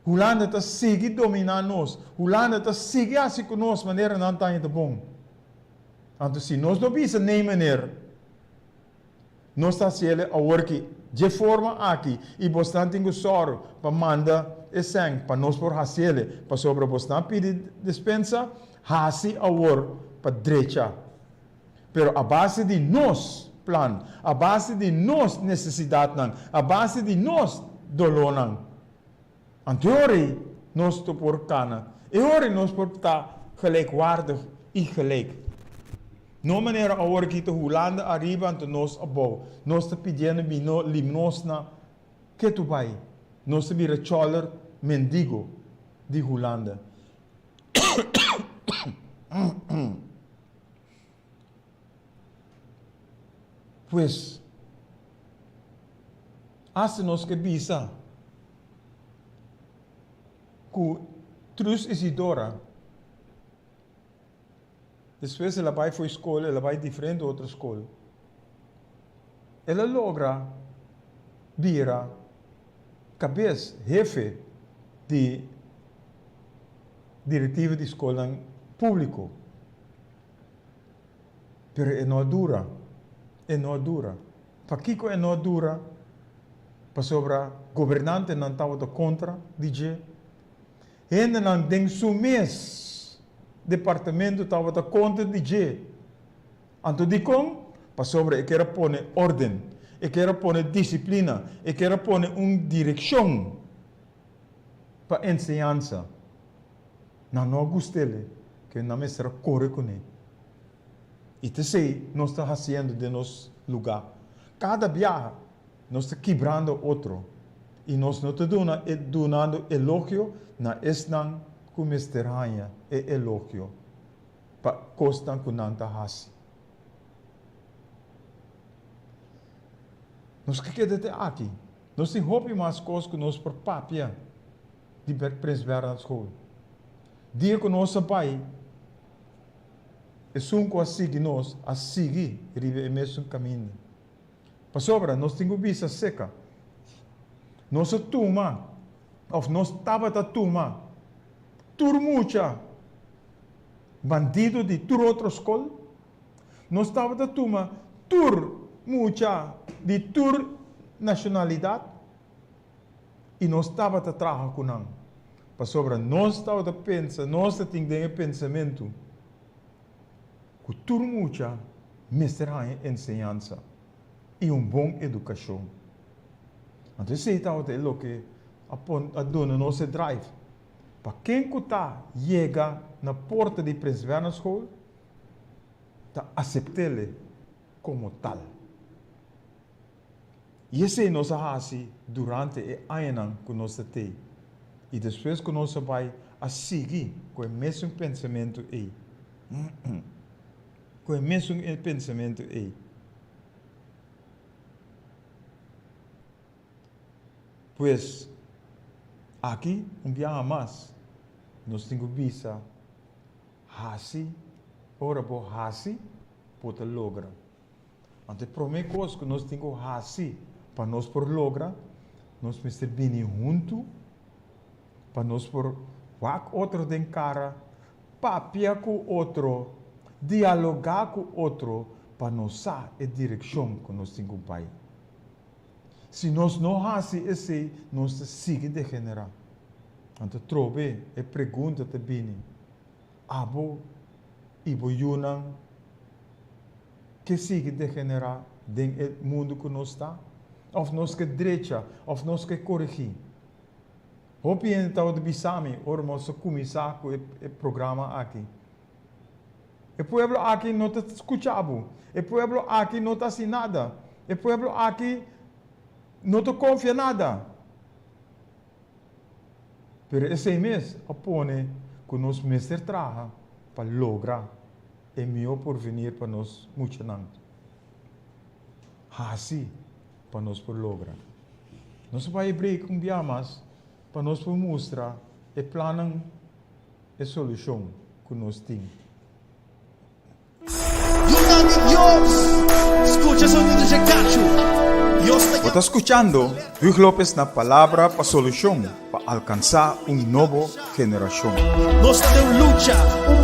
Holanda está seguir dominar nós. Holanda está seguir assim com nós, maneira não está ainda bom. Então, se nós não pensamos nem maneira, nós está sendo a work de forma aqui e bastante tem sorro para mandar esse sangue para nós por fazer, para sobre bastante pedir dispensa, hasi a work para direita. Pero a base de nós plan, a base de nós necessidade, a base de nós dolor não. Anteori nós te por cana, e ori nós por estar gelijkwaardig e gelijk. No maneira a hora que te Holanda arriba ante nós abou, nós te pedindo bino limnosna que tu vai, nós te vira choler mendigo de Holanda. Pues, hace nós que bisa que Trus Isidora, depois ela vai para a escola, ela vai diferente outra escola. Ela logra vira cabeça, jefe de diretiva de escola público. Pero é não dura. É não dura. Para que é não dura? Para sobre governante não estava contra, DJ. Ainda não tem sumes departamento estava contra DJ. Então de como? Para sobre eu quero pôr ordem, eu quero pôr disciplina, eu quero pôr direção para ensinança. Não gostei que não me será correto com ele. E te sei, nós estamos fazendo de nosso lugar. Cada viagem, nós estamos quebrando outro. E nós não estamos dando elogio na esnan com Mr. Hanha e elogio para costan com nanta hasi. Nós que quer aqui. Nós temos hopi mais coisas que nós por papia de Prins Bernhard School. Dia que nosso pai é sunco a seguir nós, a seguir ribe e mesmo caminho. Para sobra, nós temos vista seca. Nossa turma, ou nós estava da turma, turmucha, bandido de tur outra escola, nós estava da turma, turmucha de tur nacionalidade, e nós estava da trabalhar com não. Para sobra, nós estava da pensa, nós temos pensamento, que turmucha, mestrar ensinança e bom educação. Então, esse é o que a dona nossa drive. Para quem está chega na porta de Prins Bernhard School, está aceitá-lo como tal. E esse é nossa raça durante o ano que nós temos. E depois que nós vai a seguir com o mesmo pensamento aí. Com o mesmo pensamento aí. Pois, aqui, dia mais, nós temos visa, ora por pode lograr. Então, a primeira coisa que nós temos para nós por lograr, nós precisamos vir junto, para nós por outro de cara, papia com outro, dialogar com outro, para nós saber a direção que nós temos pai. Se nós não fazemos isso, nós seguimos degenerando. Então, trove e pergunta também, abo e boiunan, que sigue degenerar dentro do mundo que nós está? Ou nós que direita, ou nós que corrigir? Hopi então de bisami, ora nós começar com o programa aqui. O povo aqui não está escutando, o povo aqui não está assim nada, o povo aqui não te confia nada. Pero esse mês, apone que nós mestre traga para lograr o melhor porvenir para nós muito não. Assim, para nós por lograr. Nós vai abrir um dia mais para nós mostrar o plano e solução que nós temos. Escucha sonido de cacho. Está escuchando Hugh López na palavra para solução para alcançar nova geração. Nós temos luta,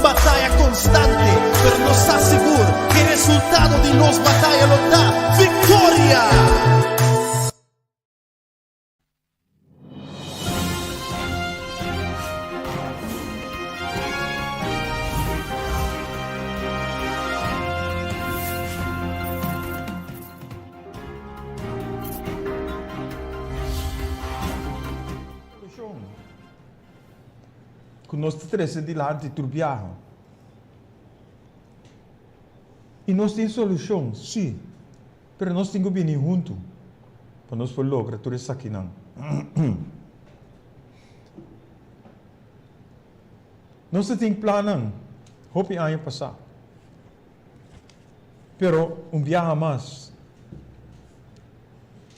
batalha constante, pero nós está seguro que o resultado de nossa batalha nos dá vitória. Que nós temos de lá de turbiar. E nós temos solução, sim. Mas nós temos que vir junto para nós lograr tudo isso aqui. Nós temos plano, hope ano passado. Pero dia mais.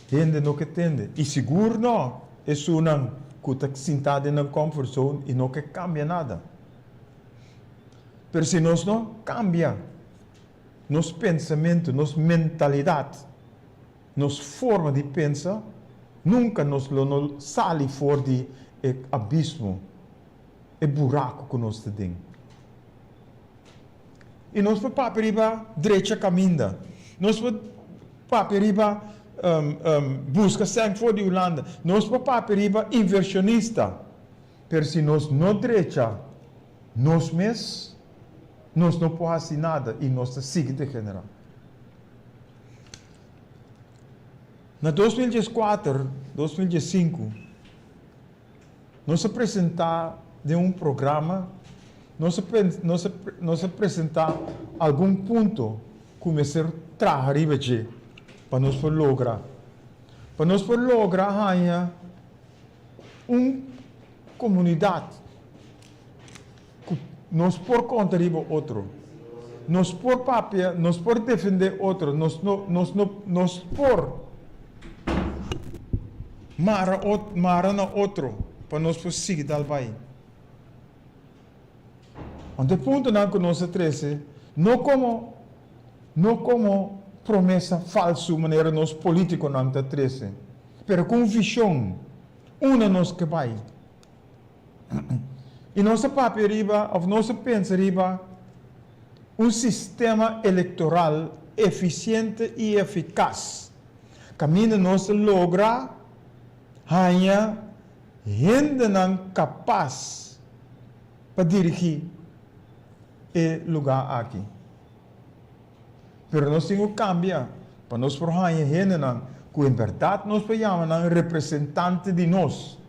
Gente não que tende. E seguro não, é não. Que está sentado na comfort zone e não quer cambia nada. Mas se nós não cambia nosso pensamento, nossa mentalidade, nossa forma de pensar, nunca nós não saímos fora do abismo, o buraco que nós temos. E nós para paperiba direita caminha, nós para paperiba busca sangue fora de Holanda. Nós paperiba inversionista. Mas se nós não direita, nós mesmos, nós não podemos fazer nada e nós seguimos degenerando. Na 2004, 2005, nós apresentamos de programa, nós apresentamos algum ponto começar a trabalhar para nós lograr. Para nós lograr uma comunidade que nós por conta de outro, nós por papel, nós por defender outro, nós por mara na outro, para nós por seguir dal vai. Onde ponto não que nós 13, não como promessa falsa maneira nós político não está 13, pero com visão, uma nós que vai. E nossa papel riba, ou nossa pensa riba, sistema eleitoral eficiente e eficaz. Caminho nós logra hanya gente não capaz para dirigir o lugar aqui. Pero nós temos que cambiar para nós por hanya gente não que em verdade nós chamamos representante de nós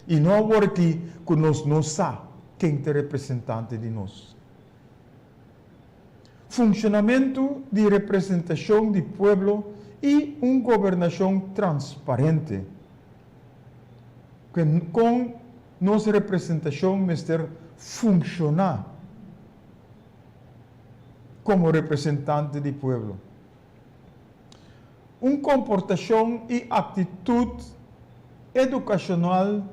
e não agora que nós não sabemos quem é representante de nós. Funcionamento de representação do povo e uma governação transparente. Com nossa representação mister funcionar como representante do povo. Uma comportação e atitude educacional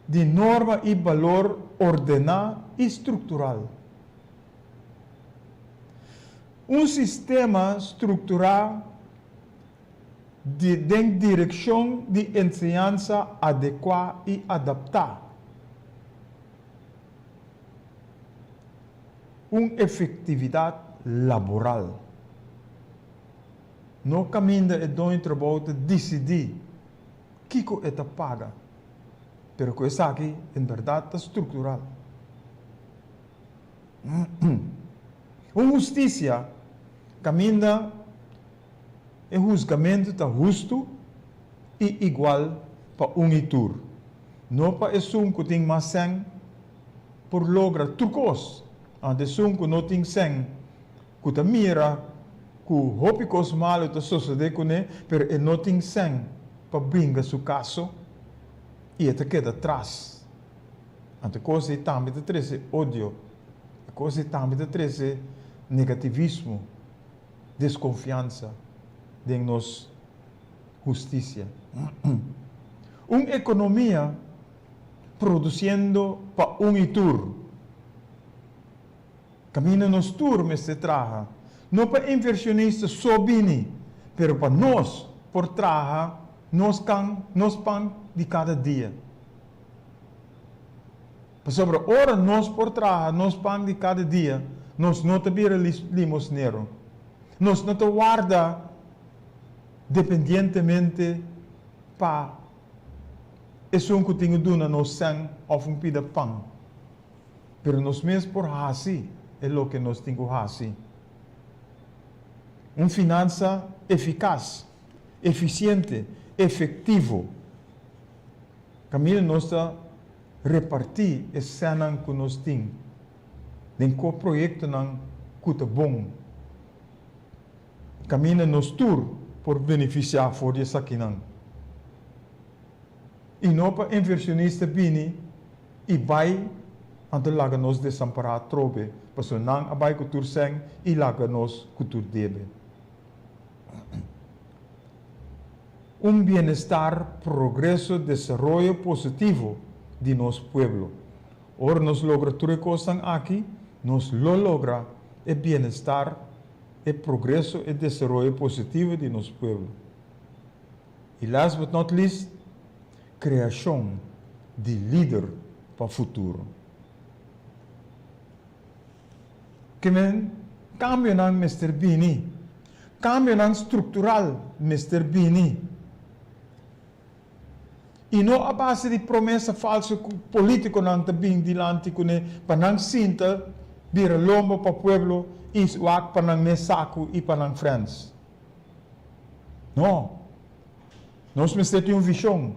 de norma e valor ordenado e estrutural. Um sistema estrutural de direção de ensinança adequada e adaptada. Uma efetividade laboral. No caminho é do trabalho de decidir que é paga. Pero que isso aqui, em verdade, é estrutural. Uma justiça caminha é julgamento está justo e igual para itur. Não para um que tem mais sangue por lograr trucos. Antes que não tem sangue, que está mira, que hopicos malos está suceder com ele, mas não tem sangue para brincar seu caso e ele queda atrás. Ante coisa também de ódio, coisa também de negativismo, desconfiança de nossa justiça. Uma economia produzindo para itur. Caminho nos turnos se traja. Não para inversionistas só bini, pero para nós, por traja, nos pão de cada dia. Sobre hora nós por traja, nos pão de cada dia, nós não te vira limosnero. Nós não te guarda dependentemente para isso que tenho duna no sangue ou um pida pão. Pero nós mesmos por assim é o que nós temos assim. Uma finança eficaz, eficiente, efetivo. Caminho nós repartir esse cena que nós temos. Nem qual projeto não custa bom. Caminho nos tur por beneficiar for essa aqui não. E não para inversionista bini e vai ante laga nos desamparar trobe, para não abai cultura sem e laga nos cultura debe. Bem-estar, progresso, desenvolvimento positivo de nosso povo. Ora nos logra tudo coisa aqui, nos logra o bem-estar, o progresso e desenvolvimento positivo de nosso povo. E last but not least, criação de líder para o futuro. Que men cambio ng Mr. Bini, cambio ng estrutural Mr. Bini. E não a base de promessa falsa político não também dilante com para não sinta vira lombo para o povo e para não mesaco e para não friends. Não. Nós temos uma visão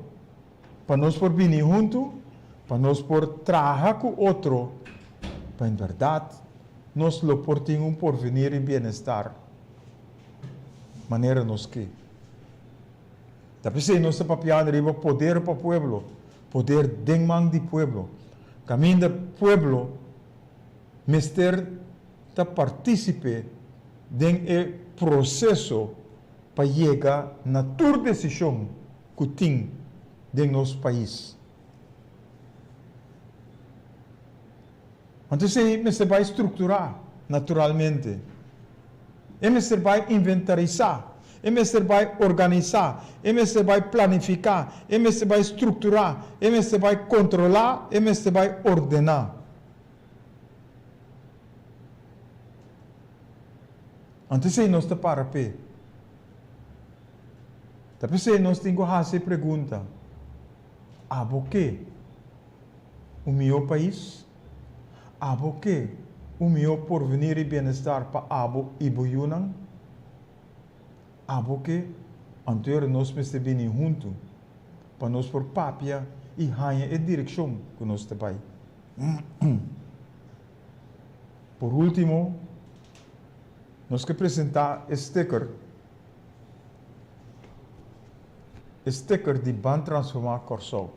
para nós por vir junto, para nós por trabalhar com outro, para em verdade nós lo portamos um porvenir e bem-estar. Maneira nos que. Tapi se nós papiando riba poder para o povo, poder dengman di pueblo. Camino del pueblo, mister ta participe en el proceso para llegar a tu decisión que tiene de nuestro país. Entonces, me se va a estructurar naturalmente. Me se va a inventarizar. Me se va a organizar. Me se va a planificar. Me se va a estructurar. Me se va a controlar. Me se va a ordenar. Entonces, nos está para pé. Entonces, nos tengo que hacer pregunta. ¿Abo qué? ¿O meu país? ¿Abo qué? ¿O meu porvenir y bienestar para abo y boyunan? ¿Abo qué? Anterior nos meste venir juntos. Para nos por papia y hanya en dirección que nos está para. Por último, nos que apresentar sticker de Ban Transformar Corsol.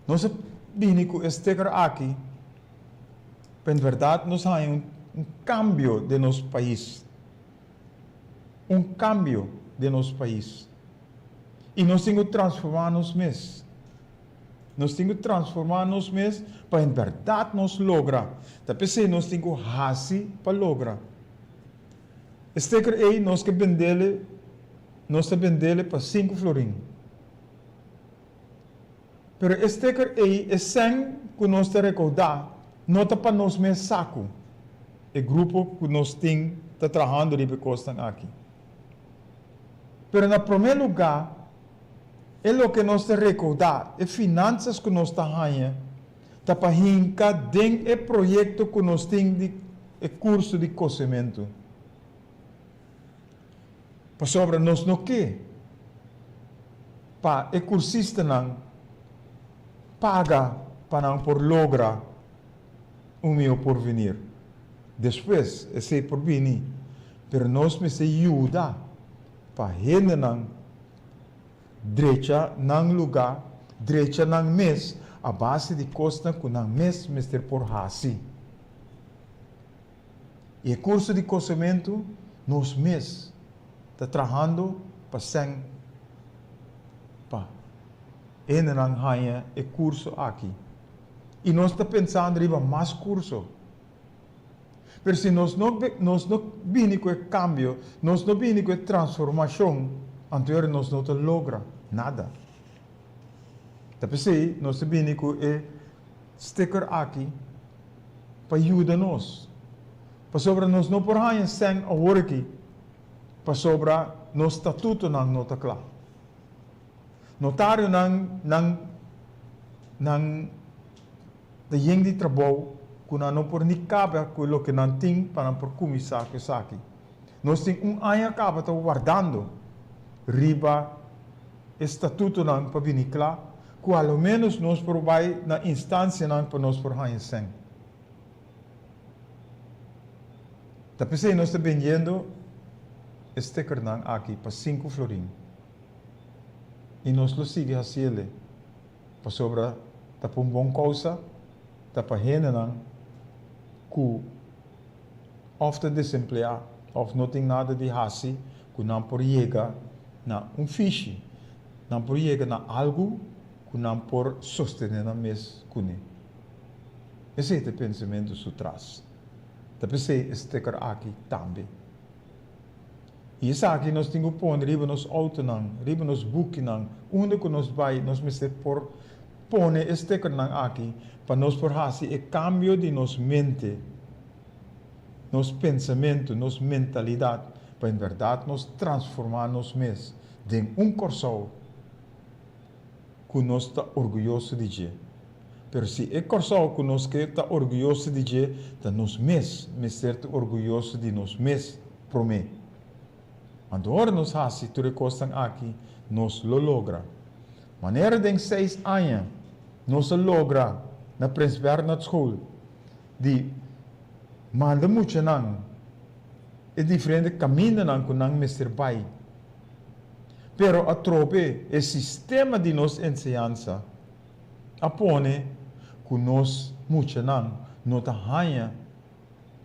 Nós vimos com o sticker aqui, em verdade, nós temos cambio de nosso país. Cambio de nosso país. E nós temos que transformar-nos mesmos. Nós temos que transformar-nos mesmos para, em verdade, nós lograr. Tapi nós temos que fazer para lograr. Sticker aí, nós que vendê-lo para 5 florim. Pero sticker aí é sem que nós te recordar, não está para nós mesmos saco. O grupo que nós temos está trabalhando de costa aqui. Pero na primeiro lugar, é o que nós te recordar, é finanças que nós está ganhando, está para hincar dentro do projeto que nós temos de curso de cozimento. Para sobre nós não quer. Para o cursista não paga para não por lograr o meu porvenir. Depois, esse porvenir, pero nós me se ajuda para gente não direita não lugar, direita não mês, a base de costa que não mês mister por hasi. E o curso de cozimento nós mês está trabalhando para sem para ainda não ganha o curso aqui. E nós está pensando em mais curso. Mas se nós não vimos com o cambio, nós não vimos com a transformação, anterior nós não logra nada. Tapi se nós vimos com o sticker aqui para ajudar-nos. Para sobre nós não por ganhar sem a work, para sobre nos estatuto não está claro. Notário não de trabalho que não por nem cabe com o que não tem para por começar com isso aqui. Nós temos ano acaba tá guardando riba estatuto não para vir claro, que ao menos nós por vai na instância não para nós por ganhar sem. Tapi se nós está vendendo sticker não aqui para 5 florim. E nós lo sigue haciendo para sobre tá por bom causa, tá para gente não que ofta desempleado, of não tem nada de hasi, que não por chegar na fiche, não por chegar na algo que não por sostener na mês cune. Esse é o pensamento que traz. Tapi se sticker aqui também. E isso aqui nós temos que pôr riba nos autos, riba nos buques, onde que nós vai, nós precisamos por pôr sticker aqui, para nós por fazer o cambio de nossa mente, nosso pensamento, nossa mentalidade, para em verdade nós transformar nos mesmos em corsol que nós está orgulhoso de dizer. Mas se é corsol que nós está orgulhoso de dizer, então nós mesmos estamos orgulhosos de nós mesmos, prometo. Agora nós fazemos tudo que aqui, nós lo logra. Maneira de 6 anos, nós logra na Prince Bernhard School de manda muito não é diferente caminho não que não mister pai. Pero a trope, el sistema de nos enseñanza, apone que nos mucha nan, no ta hanya,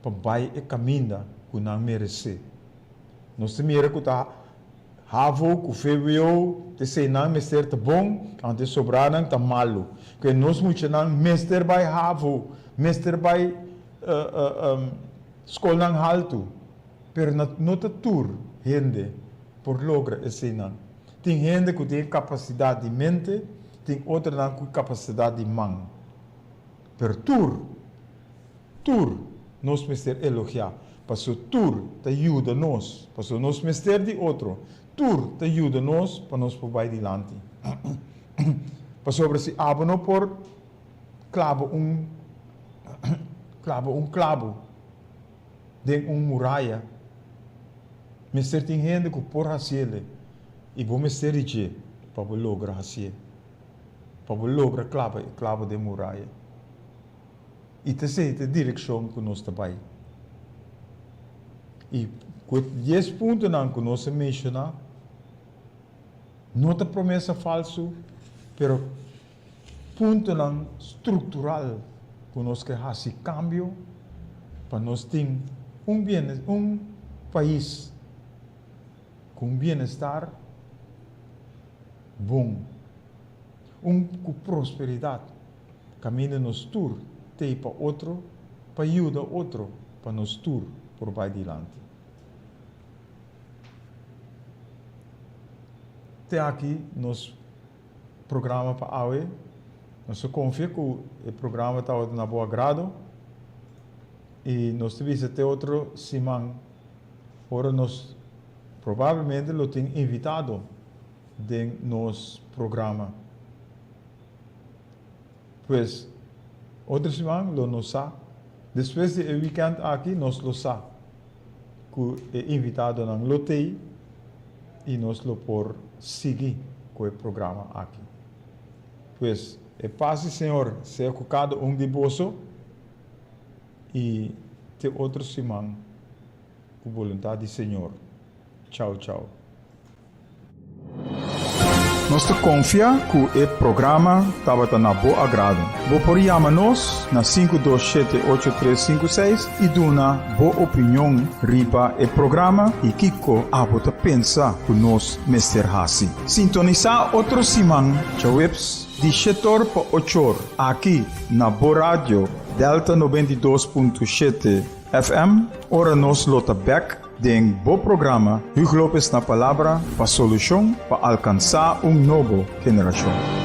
pa bai e caminda, que nan merece. Nos te mira que ta havo, que febio, te sei nan mester ta bom, ante sobrar nan ta malo. Que nos mucha nan mester bai havo, mester bai skol nan halto. Pero no ta tur, gente, por logra esse nan. Tem gente que tem capacidade de mente, tem outra com capacidade de mão. Pero tur, nós mister elogiar. Passo tur te ajuda nós, passo nós mister de outro. Tur te ajuda nós para nós poder adiante. Passo sobre se abono por clavo de muralha. Mister tem gente que por hacer e vou mister de para lograr hacer, para lograr clavo de muralha. E te sei a direção que nós trabalhamos. E com 10 pontos que nós mencionamos, não é promessa falsa, mas ponto estrutural que nós queremos fazer cambio para nós ter um país com bem-estar bom, com prosperidade, caminho nos tur, tem para outro, para ajudar outro, para nos tur por vai adiante. Até aqui nos programa para AUE, nós confio que o programa está na boa grado e nós tivemos até outro semana, ora nós provavelmente lo tem invitado de nosso programa. Pois, outra semana, lo não sabe. Depois do weekend aqui, nós lo sabe. Que é invitado na lotei e nós lo por seguir com o programa aqui. Pois, é paz, Senhor, ser com cada de bolso e ter outra semana com vontade do Senhor. Tchau, tchau. Nós confia que o programa estava na boa agrado. Vou por chamar-nos na 527-8356 e dar uma boa opinião riba o programa e Kiko abota pensa que nós mester hasi. Sintonizar outro semana, tchaueps, de 7 para 8 aqui na Boa Radio Delta 92.7 FM, ora nos lota back den bom programa Hugo Lopes na palavra para solução para alcançar novo geração.